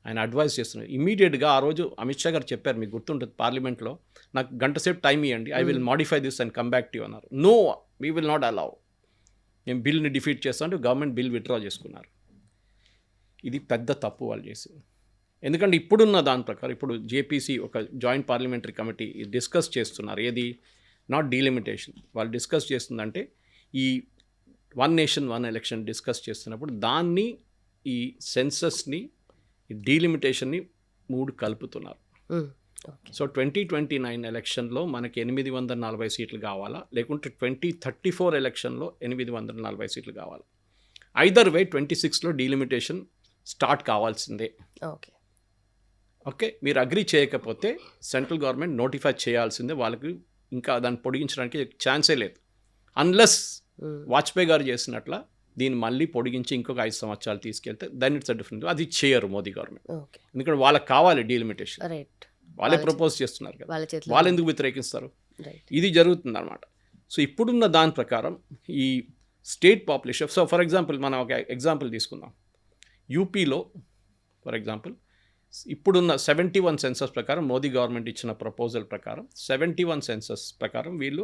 ఆయన అడ్వైస్ చేస్తున్నారు. ఇమీడియట్గా ఆ రోజు అమిత్ షా గారు చెప్పారు, మీకు గుర్తుంటుంది పార్లమెంట్లో, నాకు గంట సేపు టైం ఇవ్వండి, I will modify this and come back to you అన్నారు. No, we will not allow. మేము బిల్ని డిఫీట్ చేస్తామంటే గవర్నమెంట్ బిల్ విత్డ్రా చేసుకున్నారు. ఇది పెద్ద తప్పు వాళ్ళు చేసింది. ఎందుకంటే ఇప్పుడున్న దాని ప్రకారం ఇప్పుడు జేపీసీ ఒక జాయింట్ పార్లమెంటరీ కమిటీ డిస్కస్ చేస్తున్నారు. ఏది నాట్ డీలిమిటేషన్, వాళ్ళు డిస్కస్ చేస్తుందంటే ఈ 1 నేషన్ 1 ఎలక్షన్ డిస్కస్ చేస్తున్నప్పుడు దాన్ని ఈ సెన్సస్ని డీలిమిటేషన్ని 3 కలుపుతున్నారు. సో 2029 ఎలక్షన్లో మనకి 840 సీట్లు కావాలా, లేకుంటే 2034 ఎలక్షన్లో 840 సీట్లు కావాలా. ఐదర్ వే 26లో డీలిమిటేషన్ స్టార్ట్ కావాల్సిందే. ఓకే, మీరు అగ్రీ చేయకపోతే సెంట్రల్ గవర్నమెంట్ నోటిఫై చేయాల్సిందే. వాళ్ళకి ఇంకా దాన్ని పొడిగించడానికి ఛాన్సే లేదు. అన్లెస్ వాజ్పేయి గారు చేసినట్ల దీన్ని మళ్ళీ పొడిగించి ఇంకొక 5 సంవత్సరాలు తీసుకెళ్తే దెన్ ఇట్స్ అ డిఫరెంట్. అది చేయరు మోదీ గవర్నమెంట్. ఎందుకంటే వాళ్ళకి కావాలి డీలిమిటేషన్, వాళ్ళే ప్రపోజ్ చేస్తున్నారు కదా, వాళ్ళు ఎందుకు వ్యతిరేకిస్తారు? ఇది జరుగుతుంది అనమాట. సో ఇప్పుడున్న దాని ప్రకారం ఈ state population, so for example మనం ఒక ఎగ్జాంపుల్ తీసుకుందాం. యూపీలో ఫర్ ఎగ్జాంపుల్ ఇప్పుడున్న 71 సెన్సస్ ప్రకారం మోదీ గవర్నమెంట్ ఇచ్చిన ప్రపోజల్ ప్రకారం 71 సెన్సస్ ప్రకారం వీళ్ళు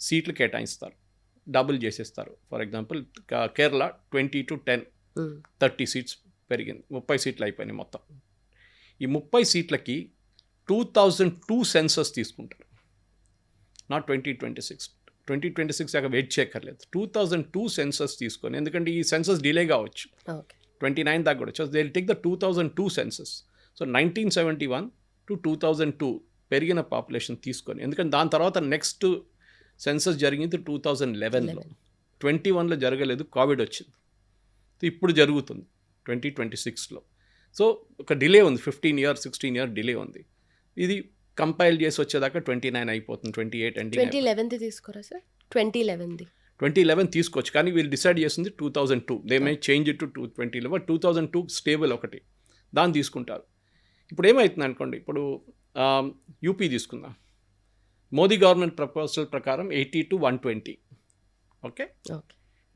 సీట్లు కేటాయిస్తారు, డబుల్ చేసేస్తారు. For example Kerala 20 to 10 30 seats పెరిగింది, 30 సీట్లు అయిపోయినాయి మొత్తం. ఈ 30 సీట్లకి 2002 సెన్సస్ తీసుకుంటారు, నాట్ 2026 దాకా వెయిట్ చేయక్కర్లేదు. 2002 సెన్సస్ తీసుకొని, ఎందుకంటే ఈ సెన్సస్ డిలే కావచ్చు, 29 దాకా కూడా వచ్చి they will take the 2002 census. So 1971 to 2002 పెరిగిన పాపులేషన్ తీసుకొని, ఎందుకంటే దాని తర్వాత నెక్స్ట్ సెన్సస్ జరిగింది 2011లో, 21లో జరగలేదు, కోవిడ్ వచ్చింది. ఇప్పుడు జరుగుతుంది 2026లో. సో ఒక డిలే ఉంది, 15 years 16 years డిలే ఉంది. ఇది కంపైల్ చేసి వచ్చేదాకా 29 అయిపోతుంది, 28 ఎండింగ్. 2011 తీసుకోరా సార్? 2011 తీసుకోవచ్చు, కానీ వీళ్ళు డిసైడ్ చేసింది 2002. They may change it to 2011. 2002 stable ఒకటి, దాన్ని తీసుకుంటారు. ఇప్పుడు ఏమవుతుంది అనుకోండి, ఇప్పుడు యూపీ తీసుకుందాం. మోదీ గవర్నమెంట్ ప్రపోజల్ ప్రకారం 80 to 120. ఓకే,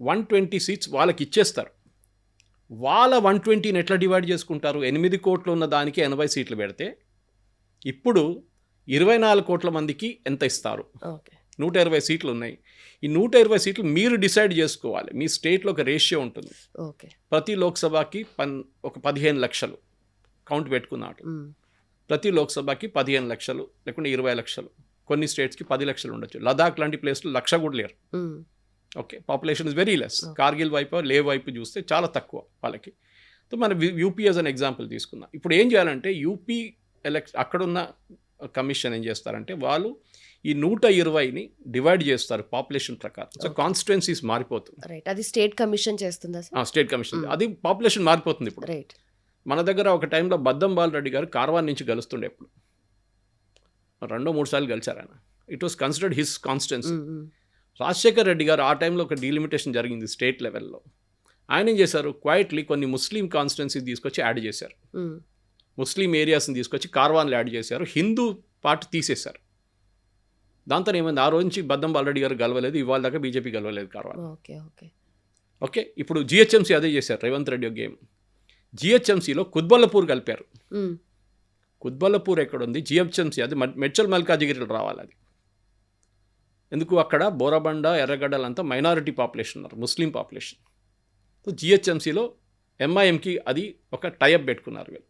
120 సీట్స్ వాళ్ళకి ఇచ్చేస్తారు. వాళ్ళ 120ని ఎట్లా డివైడ్ చేసుకుంటారు? 8 కోట్లు ఉన్న దానికి 80 సీట్లు పెడితే ఇప్పుడు 24 కోట్ల మందికి ఎంత ఇస్తారు? 120 సీట్లు ఉన్నాయి. ఈ 120 సీట్లు మీరు డిసైడ్ చేసుకోవాలి. మీ స్టేట్లో ఒక రేషియో ఉంటుంది. ప్రతి లోక్సభకి ఒక 15 లక్షలు కౌంట్ పెట్టుకున్నాడు. ప్రతి లోక్సభకి 15 లక్షలు లేకుంటే 20 లక్షలు, కొన్ని స్టేట్స్కి 10 లక్షలు ఉండొచ్చు. లదాఖ్ లాంటి ప్లేస్లో 1,00,000 కూడా లేరు. Okay, population is very less. Kargil వైపు లేవ్ వైపు చూస్తే చాలా తక్కువ వాళ్ళకి. సో మన యూపీ యాజ్ అన్ ఎగ్జాంపుల్ తీసుకుందాం. ఇప్పుడు ఏం చేయాలంటే యూపీ అక్కడున్న కమిషన్ ఏం చేస్తారంటే వాళ్ళు ఈ 120ని డివైడ్ చేస్తారు పాపులేషన్ ప్రకారం. సో కాన్స్టిట్యుయెన్సీస్ మారిపోతుంది. అది స్టేట్ కమిషన్ చేస్తుందా? స్టేట్ కమిషన్, అది పాపులేషన్ మారిపోతుంది. ఇప్పుడు మన దగ్గర ఒక టైంలో బద్దం బాలరెడ్డి గారు కార్వాన్ నుంచి గెలుస్తుండే, ఎప్పుడు 2-3 సార్లు గెలిచారు ఆయన. It was considered his constituency. Rajasekhar Reddy గారు ఆ టైంలో ఒక డీలిమిటేషన్ జరిగింది స్టేట్ లెవెల్లో. ఆయన ఏం చేశారు, క్వైట్లీ కొన్ని ముస్లిం కాన్స్టిట్యుయెన్సీ తీసుకొచ్చి యాడ్ చేశారు. ముస్లిం ఏరియాస్ని తీసుకొచ్చి కార్వాన్లు యాడ్ చేశారు, హిందూ పార్ట్ తీసేశారు. దాంతో ఏమైంది, ఆ రోజు నుంచి బద్దం బాలరెడ్డి గారు గెలవలేదు, ఇవాళ దాకా బీజేపీ గెలవలేదు కార్వాన్. ఓకే, ఇప్పుడు జిహెచ్ఎంసీ అదే చేశారు, రేవంత్ రెడ్డి గేమ్. జిహెచ్ఎంసీలో కుత్బల్లపూర్ కలిపారు. కుత్బల్లపూర్ ఎక్కడుంది? జిహెచ్ఎంసీ అది మెడ్చల్ మల్కాజిగిరిలో రావాలి. అది ఎందుకు? అక్కడ బోరబండ, ఎర్రగడ్డలంతా మైనారిటీ పాపులేషన్ ఉన్నారు, ముస్లిం పాపులేషన్. సో జిహెచ్ఎంసీలో ఎంఐఎంకి అది ఒక టైఅప్ పెట్టుకున్నారు వీళ్ళు.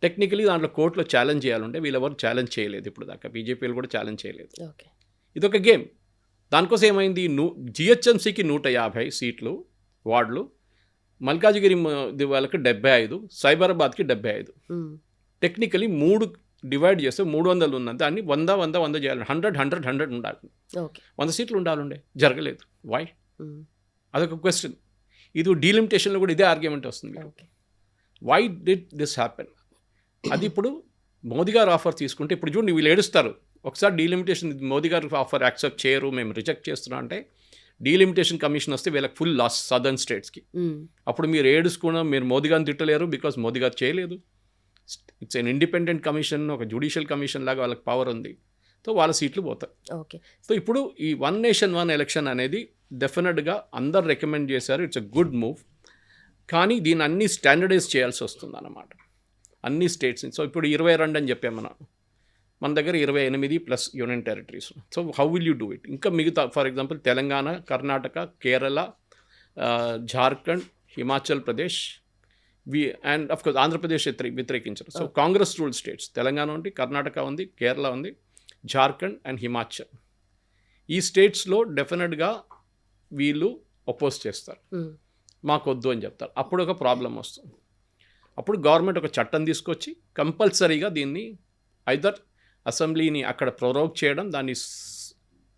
టెక్నికలీ దాంట్లో కోర్టులో ఛాలెంజ్ చేయాలంటే వీళ్ళెవరు ఛాలెంజ్ చేయలేదు ఇప్పుడు దాకా. బీజేపీలు కూడా ఛాలెంజ్ చేయలేదు. ఇదొక గేమ్. దానికోసం ఏమైంది? జిహెచ్ఎంసీకి 150 సీట్లు వార్డులు, మల్కాజిగిరి వాళ్ళకి 75, సైబరాబాద్కి 75. టెక్నికలీ 3 డివైడ్ చేస్తే 300 ఉన్నది. దాన్ని 100 చేయాలి. 100 ఉండాలి. 100 సీట్లు ఉండాలండే. జరగలేదు. వై? అదొక క్వశ్చన్. ఇది డీలిమిటేషన్లో కూడా ఇదే ఆర్గ్యుమెంట్ వస్తుంది. Why did this happen? అది ఇప్పుడు మోదీ గారు ఆఫర్ తీసుకుంటే ఇప్పుడు చూడండి వీళ్ళు ఏడుస్తారు. ఒకసారి డీలిమిటేషన్ మోదీ గారు ఆఫర్ యాక్సెప్ట్ చేయరు, మేము రిజెక్ట్ చేస్తున్నాం అంటే డీలిమిటేషన్ కమిషన్ వస్తే వీళ్ళకి ఫుల్ లాస్ సదర్న్ స్టేట్స్కి. అప్పుడు మీరు ఏడుచుకున్నా మీరు మోదీ గారిని తిట్టలేరు, బికాస్ మోదీ గారు చేయలేదు. ఇట్స్ ఎన్ ఇండిపెండెంట్ కమిషన్, ఒక జ్యుడిషియల్ కమిషన్ లాగా వాళ్ళకి పవర్ ఉంది. సో వాళ్ళ సీట్లు పోతాయి. సో ఇప్పుడు ఈ 1 నేషన్ 1 ఎలక్షన్ అనేది డెఫినెట్గా అందరు రికమెండ్ చేశారు. It's a good move. కానీ దీన్ని అన్ని స్టాండర్డైజ్ చేయాల్సి వస్తుంది అన్నమాట అన్ని స్టేట్స్. సో ఇప్పుడు 22 అని చెప్పాం మన దగ్గర 28 plus union territories. So how will you do it? ఇంకా మిగతా for example Telangana, Karnataka, Kerala, Jharkhand, Himachal Pradesh and of course Andhra Pradesh వ్యతిరేకించారు. So Congress rule states Telangana ఉంది, కర్ణాటక ఉంది, కేరళ ఉంది, జార్ఖండ్ అండ్ హిమాచల్. ఈ స్టేట్స్లో డెఫినెట్గా వీళ్ళు అపోజ్ చేస్తారు, మాకొద్దు అని చెప్తారు. అప్పుడు ఒక ప్రాబ్లం వస్తుంది. అప్పుడు గవర్నమెంట్ ఒక చట్టం తీసుకొచ్చి కంపల్సరీగా దీన్ని ఐదర్ అసెంబ్లీని అక్కడ ప్రొరోగ్ చేయడం, దాన్ని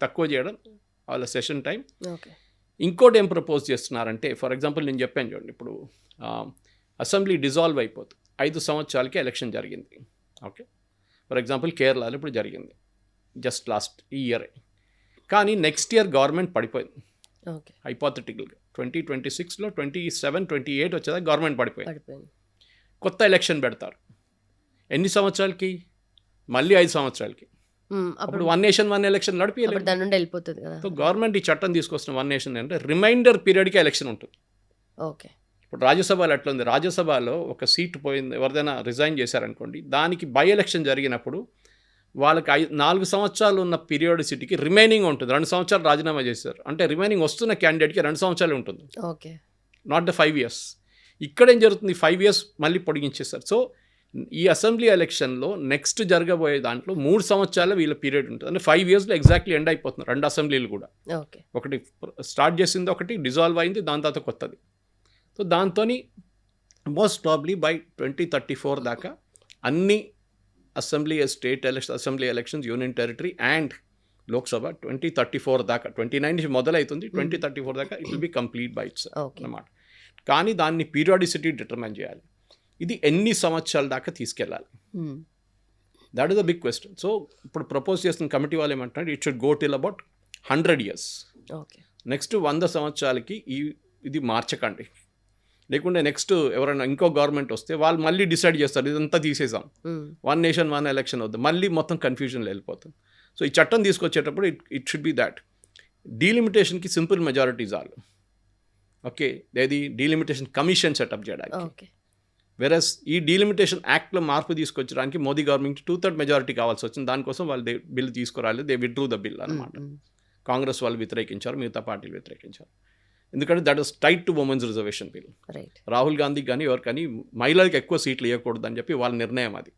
తక్కువ చేయడం వాళ్ళ సెషన్ టైం. ఇంకోటి ఏం ప్రపోజ్ చేస్తున్నారంటే ఫర్ ఎగ్జాంపుల్ నేను చెప్పాను చూడండి, ఇప్పుడు అసెంబ్లీ డిజాల్వ్ అయిపోతుంది, 5 సంవత్సరాలకి ఎలక్షన్ జరిగింది. ఓకే, ఫర్ ఎగ్జాంపుల్ కేరళలో ఇప్పుడు జరిగింది జస్ట్ లాస్ట్ ఇయరే. కానీ నెక్స్ట్ ఇయర్ గవర్నమెంట్ పడిపోయింది. హైపోథెటికల్గా 2026లో 27, 28 వచ్చేదా గవర్నమెంట్ పడిపోయింది. కొత్త ఎలక్షన్ పెడతారు. ఎన్ని సంవత్సరాలకి? మళ్ళీ 5 సంవత్సరాలకి. అప్పుడు 1 నేషన్ 1 ఎలక్షన్ నడిపిపోతుంది. సో గవర్నమెంట్ ఈ చట్టం తీసుకొస్తున్న 1 నేషన్ అంటే రిమైండర్ పీరియడ్కి ఎలక్షన్ ఉంటుంది. ఇప్పుడు రాజ్యసభలో ఎట్లా ఉంది? రాజ్యసభలో ఒక సీట్ పోయింది, ఎవరిదైనా రిజైన్ చేశారనుకోండి, దానికి బై ఎలక్షన్ జరిగినప్పుడు వాళ్ళకి 4 సంవత్సరాలు ఉన్న పీరియాడిసిటీకి రిమైనింగ్ ఉంటుంది. 2 సంవత్సరాలు రాజీనామా చేశారు అంటే రిమైనింగ్ వస్తున్న క్యాండిడేట్కి 2 సంవత్సరాలు ఉంటుంది, నాట్ ద 5 years. ఇక్కడ ఏం జరుగుతుంది? 5 years మళ్ళీ పొడిగించేస్తారు. సో ఈ అసెంబ్లీ ఎలక్షన్లో నెక్స్ట్ జరగబోయే దాంట్లో 3 సంవత్సరాల వీళ్ళ పీరియడ్ ఉంటుంది. అంటే 5 yearsలో ఎగ్జాక్ట్లీ ఎండ్ అయిపోతున్నారు 2 అసెంబ్లీలు కూడా. ఒకటి స్టార్ట్ చేసింది, ఒకటి డిజాల్వ్ అయింది, దాని తర్వాత కొత్తది. సో దాంతో మోస్ట్ ప్రాబ్లీ బై 2034 దాకా అన్ని assembly state assembly elections, union territory and Lok Sabha 2034 దాకా, 29 నుంచి మొదలవుతుంది, 2034 దాకా it will B complete by it's అన్నమాట. కానీ దాన్ని పీరియాడిసిటీ డిటర్మైన్ చేయాలి. ఇది ఎన్ని సంవత్సరాల దాకా తీసుకెళ్ళాలి? That is the big question. So ఇప్పుడు ప్రపోజ్ చేస్తున్న కమిటీ వాళ్ళు ఏమంటారు, it should go till about 100 years. Next 100 సంవత్సరాలకి ఇది మార్చకండి, లేకుంటే నెక్స్ట్ ఎవరైనా ఇంకో గవర్నమెంట్ వస్తే వాళ్ళు మళ్ళీ డిసైడ్ చేస్తారు ఇదంతా తీసేసాం, 1 నేషన్ 1 ఎలక్షన్ వద్దు, మళ్ళీ మొత్తం కన్ఫ్యూజన్లో వెళ్ళిపోతుంది. సో ఈ చట్టం తీసుకొచ్చేటప్పుడు ఇట్ షుడ్ బి దాట్ డీలిమిటేషన్కి సింపుల్ మెజారిటీ చాలు. ఓకే, ఏది డీలిమిటేషన్ కమిషన్ సెటప్ చేయడానికి. వెరస్ ఈ డీలిమిటేషన్ యాక్ట్లో మార్పు తీసుకొచ్చడానికి మోదీ గవర్నమెంట్ 2/3 మెజారిటీ కావాల్సి వచ్చింది. దానికోసం వాళ్ళు బిల్ తీసుకురాలేదు, దే విత్డ్రూ ద బిల్ అనమాట. కాంగ్రెస్ వాళ్ళు వ్యతిరేకించారు, మిగతా పార్టీలు వ్యతిరేకించారు. ఎందుకంటే that is tight to women's reservation bill. Rahul Gandhi కానీ ఎవరికని మహిళలకు ఎక్కువ సీట్లు ఇవ్వకూడదు అని చెప్పి వాళ్ళ నిర్ణయం అది.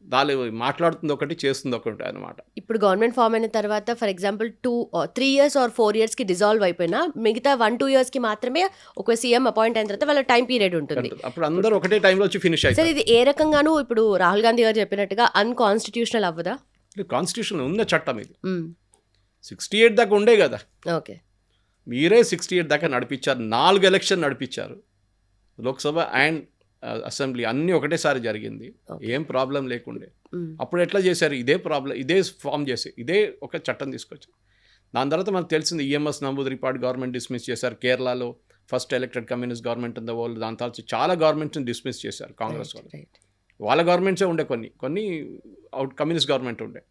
వాళ్ళు మాట్లాడుతుంది ఒకటి, చేస్తుంది ఒకటి అనమాట. ఇప్పుడు గవర్నమెంట్ ఫామ్ అయిన తర్వాత ఫర్ ఎగ్జాంపుల్ 3 years or 4 yearsకి డిజాల్వ్ అయిపోయినా మిగతా 1-2 yearsకి మాత్రమే ఒక సీఎం అపాయింట్ అయిన తర్వాత వాళ్ళ టైం పీరియడ్ ఉంటుంది. అప్పుడు అందరూ ఒకటే టైంలో వచ్చి ఫినిష్ అయ్యారు. సార్ ఇది ఏ రకంగానూ ఇప్పుడు రాహుల్ గాంధీ గారు చెప్పినట్టుగా అన్కాన్స్టిట్యూషనల్ అవ్వదా? కాన్స్టిట్యూషన్ ఉన్న చట్టం ఇది. 68 దాకా ఉండే కదా. ఓకే, మీరే 68 దాకా నడిపించారు, 4 ఎలక్షన్ నడిపించారు, లోక్సభ అండ్ అసెంబ్లీ అన్నీ ఒకటేసారి జరిగింది, ఏం ప్రాబ్లం లేకుండే. అప్పుడు ఎట్లా చేశారు? ఇదే ప్రాబ్లం, ఇదే ఫామ్ చేసి ఇదే ఒక చట్టం తీసుకొచ్చారు. దాని తర్వాత మనకు తెలిసింది ఈఎంఎస్ నమూదరిపాటు గవర్నమెంట్ డిస్మిస్ చేశారు. కేరళలో first elected communist government in the world. దాని తర్వాత చాలా గవర్నమెంట్స్ని డిస్మిస్ చేశారు కాంగ్రెస్ వాళ్ళు. వాళ్ళ గవర్నమెంట్సే ఉండే, కొన్ని కమ్యూనిస్ట్ గవర్నమెంట్ ఉండే.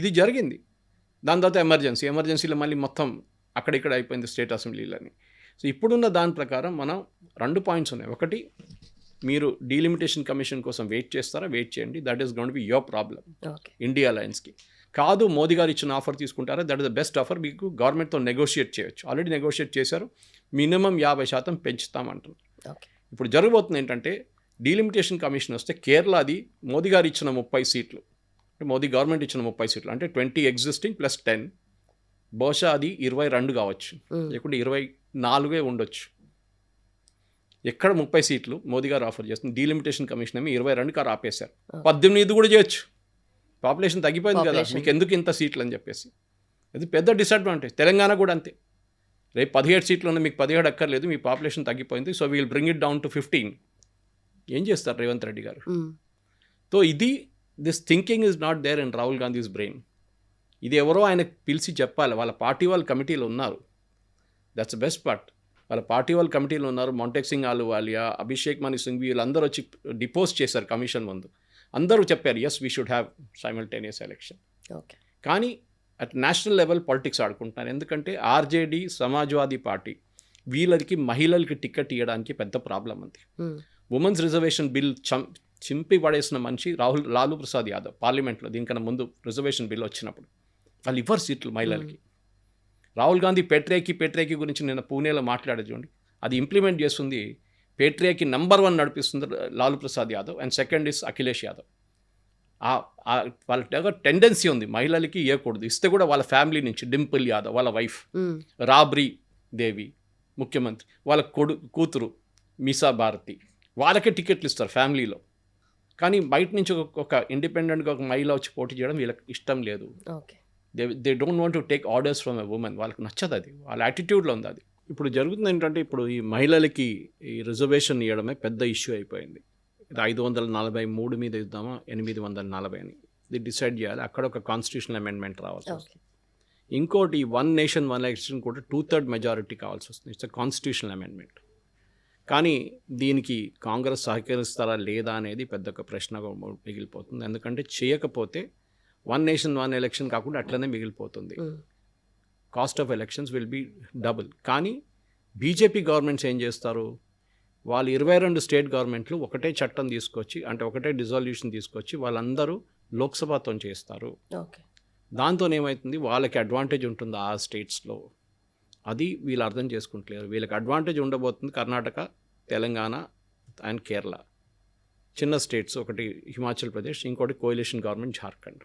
ఇది జరిగింది. దాని తర్వాత ఎమర్జెన్సీలో మళ్ళీ మొత్తం అక్కడిక్కడ అయిపోయింది స్టేట్ అసెంబ్లీలని. సో ఇప్పుడున్న దాని ప్రకారం మనం 2 పాయింట్స్ ఉన్నాయి. ఒకటి, మీరు డీలిమిటేషన్ కమిషన్ కోసం వెయిట్ చేస్తారా? వెయిట్ చేయండి. That is going to be your problem India అలయన్స్కి. కాదు, మోదీ గారు ఇచ్చిన ఆఫర్ తీసుకుంటారా? That is the best offer. మీకు గవర్నమెంట్తో నెగోషియేట్ చేయొచ్చు. ఆల్రెడీ నెగోషియేట్ చేశారు. మినిమం 50% పెంచుతామంటున్నారు. ఇప్పుడు జరగబోతుంది ఏంటంటే, డీలిమిటేషన్ కమిషన్ వస్తే కేరళది మోదీ గారు ఇచ్చిన 30 సీట్లు, అంటే మోదీ గవర్నమెంట్ ఇచ్చిన 30 సీట్లు, అంటే 20 ఎగ్జిస్టింగ్ ప్లస్ 10, బహుశా అది 22 కావచ్చు, లేకుంటే 24 ఉండొచ్చు. ఎక్కడ 30 సీట్లు మోదీ గారు ఆఫర్ చేస్తుంది, డీలిమిటేషన్ కమిషన్ ఏమి 22 కారు ఆపేశారు. 18 కూడా చేయొచ్చు. పాపులేషన్ తగ్గిపోయింది కదా, మీకు ఎందుకు ఇంత సీట్లు అని చెప్పేసి. అది పెద్ద డిసడ్వాంటేజ్. తెలంగాణ కూడా అంతే. రేపు 17 సీట్లు ఉన్న మీకు 17 అక్కర్లేదు, మీ పాపులేషన్ తగ్గిపోయింది, so we'll bring it down to 15. ఏం చేస్తారు రేవంత్ రెడ్డి గారు? సో ఇది, this thinking is not there in Rahul Gandhi's brain. ఇది ఎవరో ఆయన పిలిచి చెప్పాలి. వాళ్ళ పార్టీ వాళ్ళ కమిటీలో ఉన్నారు. That's the best part. వాళ్ళ పార్టీ వాళ్ళ కమిటీలో ఉన్నారు. మొంటెక్ సింగ్ ఆలువాలియా, అభిషేక్ మను సింఘ్వి, వీళ్ళందరూ వచ్చి డిపోజ్ చేశారు కమిషన్ ముందు. అందరూ చెప్పారు yes we should have simultaneous election. కానీ అట్ నేషనల్ లెవెల్ పాలిటిక్స్ ఆడుకుంటున్నారు. ఎందుకంటే ఆర్జేడీ, సమాజ్వాదీ పార్టీ, వీళ్ళకి మహిళలకి టికెట్ ఇవ్వడానికి పెద్ద ప్రాబ్లం ఉంది. ఉమెన్స్ రిజర్వేషన్ బిల్ చింపి పడేసిన మనిషి లాలూ ప్రసాద్ యాదవ్ పార్లమెంట్లో. దీనికన్నా ముందు రిజర్వేషన్ బిల్ వచ్చినప్పుడు వాళ్ళు ఇవ్వరు సీట్లు మహిళలకి. రాహుల్ గాంధీ పేట్రేకి గురించి నిన్న పూణేలో మాట్లాడే చూడండి. అది ఇంప్లిమెంట్ చేస్తుంది, పేట్రియాకి నంబర్ 1 నడిపిస్తుంది Lalu Prasad Yadav, and second is Akhilesh Yadav. వాళ్ళ దగ్గర టెండెన్సీ ఉంది మహిళలకి ఇవ్వకూడదు. ఇస్తే కూడా వాళ్ళ ఫ్యామిలీ నుంచి, డింపుల్ యాదవ్ వాళ్ళ వైఫ్, రాబ్రీ దేవి ముఖ్యమంత్రి, వాళ్ళ కూతురు మీసా భారతి, వాళ్ళకే టికెట్లు ఇస్తారు ఫ్యామిలీలో. కానీ బయట నుంచి ఒక ఇండిపెండెంట్గా ఒక మహిళ వచ్చి పోటీ చేయడం వీళ్ళకి ఇష్టం లేదు. They don't want to take orders from a women. వాళ్ళకి నచ్చదు, అది వాళ్ళ యాటిట్యూడ్లో ఉంది. అది ఇప్పుడు జరుగుతుంది ఏంటంటే, ఇప్పుడు ఈ మహిళలకి ఈ రిజర్వేషన్ ఇవ్వడమే పెద్ద ఇష్యూ అయిపోయింది. ఇది 543 మీద ఇద్దామా 840 అని ఇది డిసైడ్ చేయాలి. అక్కడ ఒక కాన్స్టిట్యూషనల్ అమెండ్మెంట్ రావాల్సి వస్తుంది. ఇంకోటి 1 నేషన్ 1 ఎలక్షన్ కూడా 2/3 మెజారిటీ కావాల్సి వస్తుంది. It's a constitutional amendment. కానీ దీనికి కాంగ్రెస్ సహకరిస్తారా లేదా అనేది పెద్ద ఒక ప్రశ్నగా మిగిలిపోతుంది. ఎందుకంటే చేయకపోతే 1 నేషన్ 1 ఎలక్షన్ కాకుండా అట్లనే మిగిలిపోతుంది. Cost of elections will be double. కానీ బీజేపీ గవర్నమెంట్స్ ఏం చేస్తారు, వాళ్ళు 22 స్టేట్ గవర్నమెంట్లు ఒకటే చట్టం తీసుకొచ్చి, అంటే ఒకటే డిజాల్యూషన్ తీసుకొచ్చి వాళ్ళందరూ లోక్సభతో చేస్తారు. దాంతో ఏమవుతుంది, వాళ్ళకి అడ్వాంటేజ్ ఉంటుంది ఆ స్టేట్స్లో. అది వీళ్ళు అర్థం చేసుకుంటలేరు. వీళ్ళకి అడ్వాంటేజ్ ఉండబోతుంది కర్ణాటక, తెలంగాణ అండ్ కేరళ, చిన్న స్టేట్స్. ఒకటి హిమాచల్ ప్రదేశ్, ఇంకోటి కోalition గవర్నమెంట్ ఝార్ఖండ్.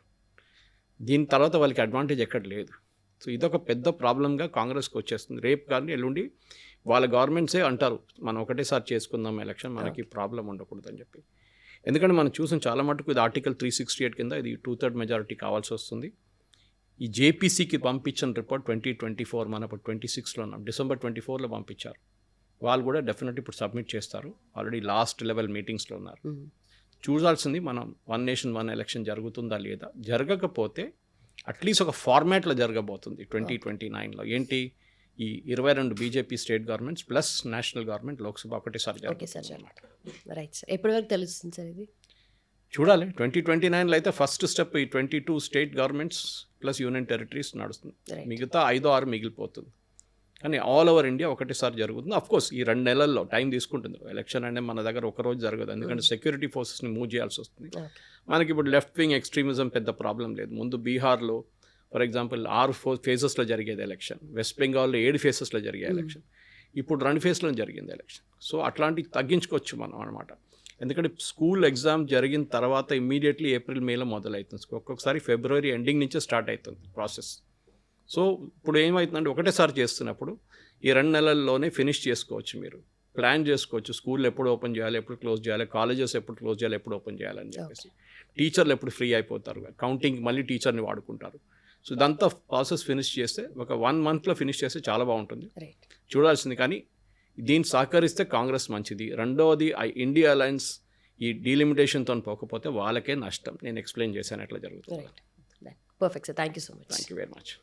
దీని తర్వాత వాళ్ళకి అడ్వాంటేజ్ ఎక్కడ లేదు. సో ఇదొక పెద్ద ప్రాబ్లంగా కాంగ్రెస్కి వచ్చేస్తుంది. రేపు కానీ ఎల్లుండి వాళ్ళ గవర్నమెంట్సే అంటారు మనం ఒకటేసారి చేసుకుందాం ఎలక్షన్, మనకి ప్రాబ్లం ఉండకూడదు అని చెప్పి. ఎందుకంటే మనం చూసిన చాలా మటుకు ఇది ఆర్టికల్ 368 కింద ఇది 2/3 మెజారిటీ కావాల్సి వస్తుంది. ఈ జేపీసీకి పంపించిన రిపోర్ట్ 2024, మనం ఇప్పుడు 26లో ఉన్నాం, December 24లో పంపించారు. వాళ్ళు కూడా డెఫినెట్లీ ఇప్పుడు సబ్మిట్ చేస్తారు. ఆల్రెడీ లాస్ట్ లెవెల్ మీటింగ్స్లో ఉన్నారు. చూడాల్సింది మనం 1 నేషన్ 1 ఎలక్షన్ జరుగుతుందా లేదా. జరగకపోతే అట్లీస్ట్ ఒక ఫార్మాట్లో జరగబోతుంది 2029లో. ఏంటి, ఈ 22 BJP state governments plus national government Lok Sabha ఒకటేసారి జరుగుతుంది. రైట్ సార్, ఎప్పటి వరకు తెలుస్తుంది సార్ ఇది? చూడాలి. 2029లో అయితే ఫస్ట్ స్టెప్ ఈ 22 state governments plus union territories నడుస్తుంది. మిగతా 5-6 మిగిలిపోతుంది. కానీ ఆల్ ఓవర్ ఇండియా ఒకటేసారి జరుగుతుంది. అఫ్కోర్స్ ఈ 2 నెలల్లో టైం తీసుకుంటుంది. ఎలక్షన్ అంటే మన దగ్గర ఒకరోజు జరగదు, ఎందుకంటే సెక్యూరిటీ ఫోర్సెస్ని మూవ్ చేయాల్సి వస్తుంది. మనకి ఇప్పుడు లెఫ్ట్ వింగ్ ఎక్స్ట్రీమిజం పెద్ద ప్రాబ్లం లేదు. ముందు బీహార్లో ఫర్ ఎగ్జాంపుల్ 6 ఫేజెస్లో జరిగేది ఎలక్షన్, వెస్ట్ బెంగాల్లో 7 ఫేజెస్లో జరిగే ఎలక్షన్, ఇప్పుడు 2 ఫేజ్లో జరిగింది ఎలక్షన్. సో అట్లాంటివి తగ్గించుకోవచ్చు మనం అనమాట. ఎందుకంటే స్కూల్ ఎగ్జామ్ జరిగిన తర్వాత ఇమ్మీడియట్లీ ఏప్రిల్ మేలో మొదలవుతుంది, ఒక్కొక్కసారి ఫిబ్రవరి ఎండింగ్ నుంచే స్టార్ట్ అవుతుంది ప్రాసెస్. సో ఇప్పుడు ఏమవుతుందంటే ఒకటేసారి చేస్తున్నప్పుడు ఈ 2 నెలల్లోనే ఫినిష్ చేసుకోవచ్చు, మీరు ప్లాన్ చేసుకోవచ్చు. స్కూల్ ఎప్పుడు ఓపెన్ చేయాలి, ఎప్పుడు క్లోజ్ చేయాలి, కాలేజెస్ ఎప్పుడు క్లోజ్ చేయాలి, ఎప్పుడు ఓపెన్ చేయాలని చెప్పేసి. టీచర్లు ఎప్పుడు ఫ్రీ అయిపోతారు, కౌంటింగ్ మళ్ళీ టీచర్ని వాడుకుంటారు. సో ఇదంతా ప్రాసెస్ ఫినిష్ చేస్తే ఒక 1 మంత్లో ఫినిష్ చేస్తే చాలా బాగుంటుంది. చూడాల్సింది. కానీ దీన్ని సహకరిస్తే కాంగ్రెస్ మంచిది. రెండవది ఇండియా అలయన్స్ ఈ డీలిమిటేషన్తో పోకపోతే వాళ్ళకే నష్టం. నేను ఎక్స్ప్లెయిన్ చేశాను ఎట్లా జరుగుతుంది. Perfect sir, thank you so much. Thank you very much.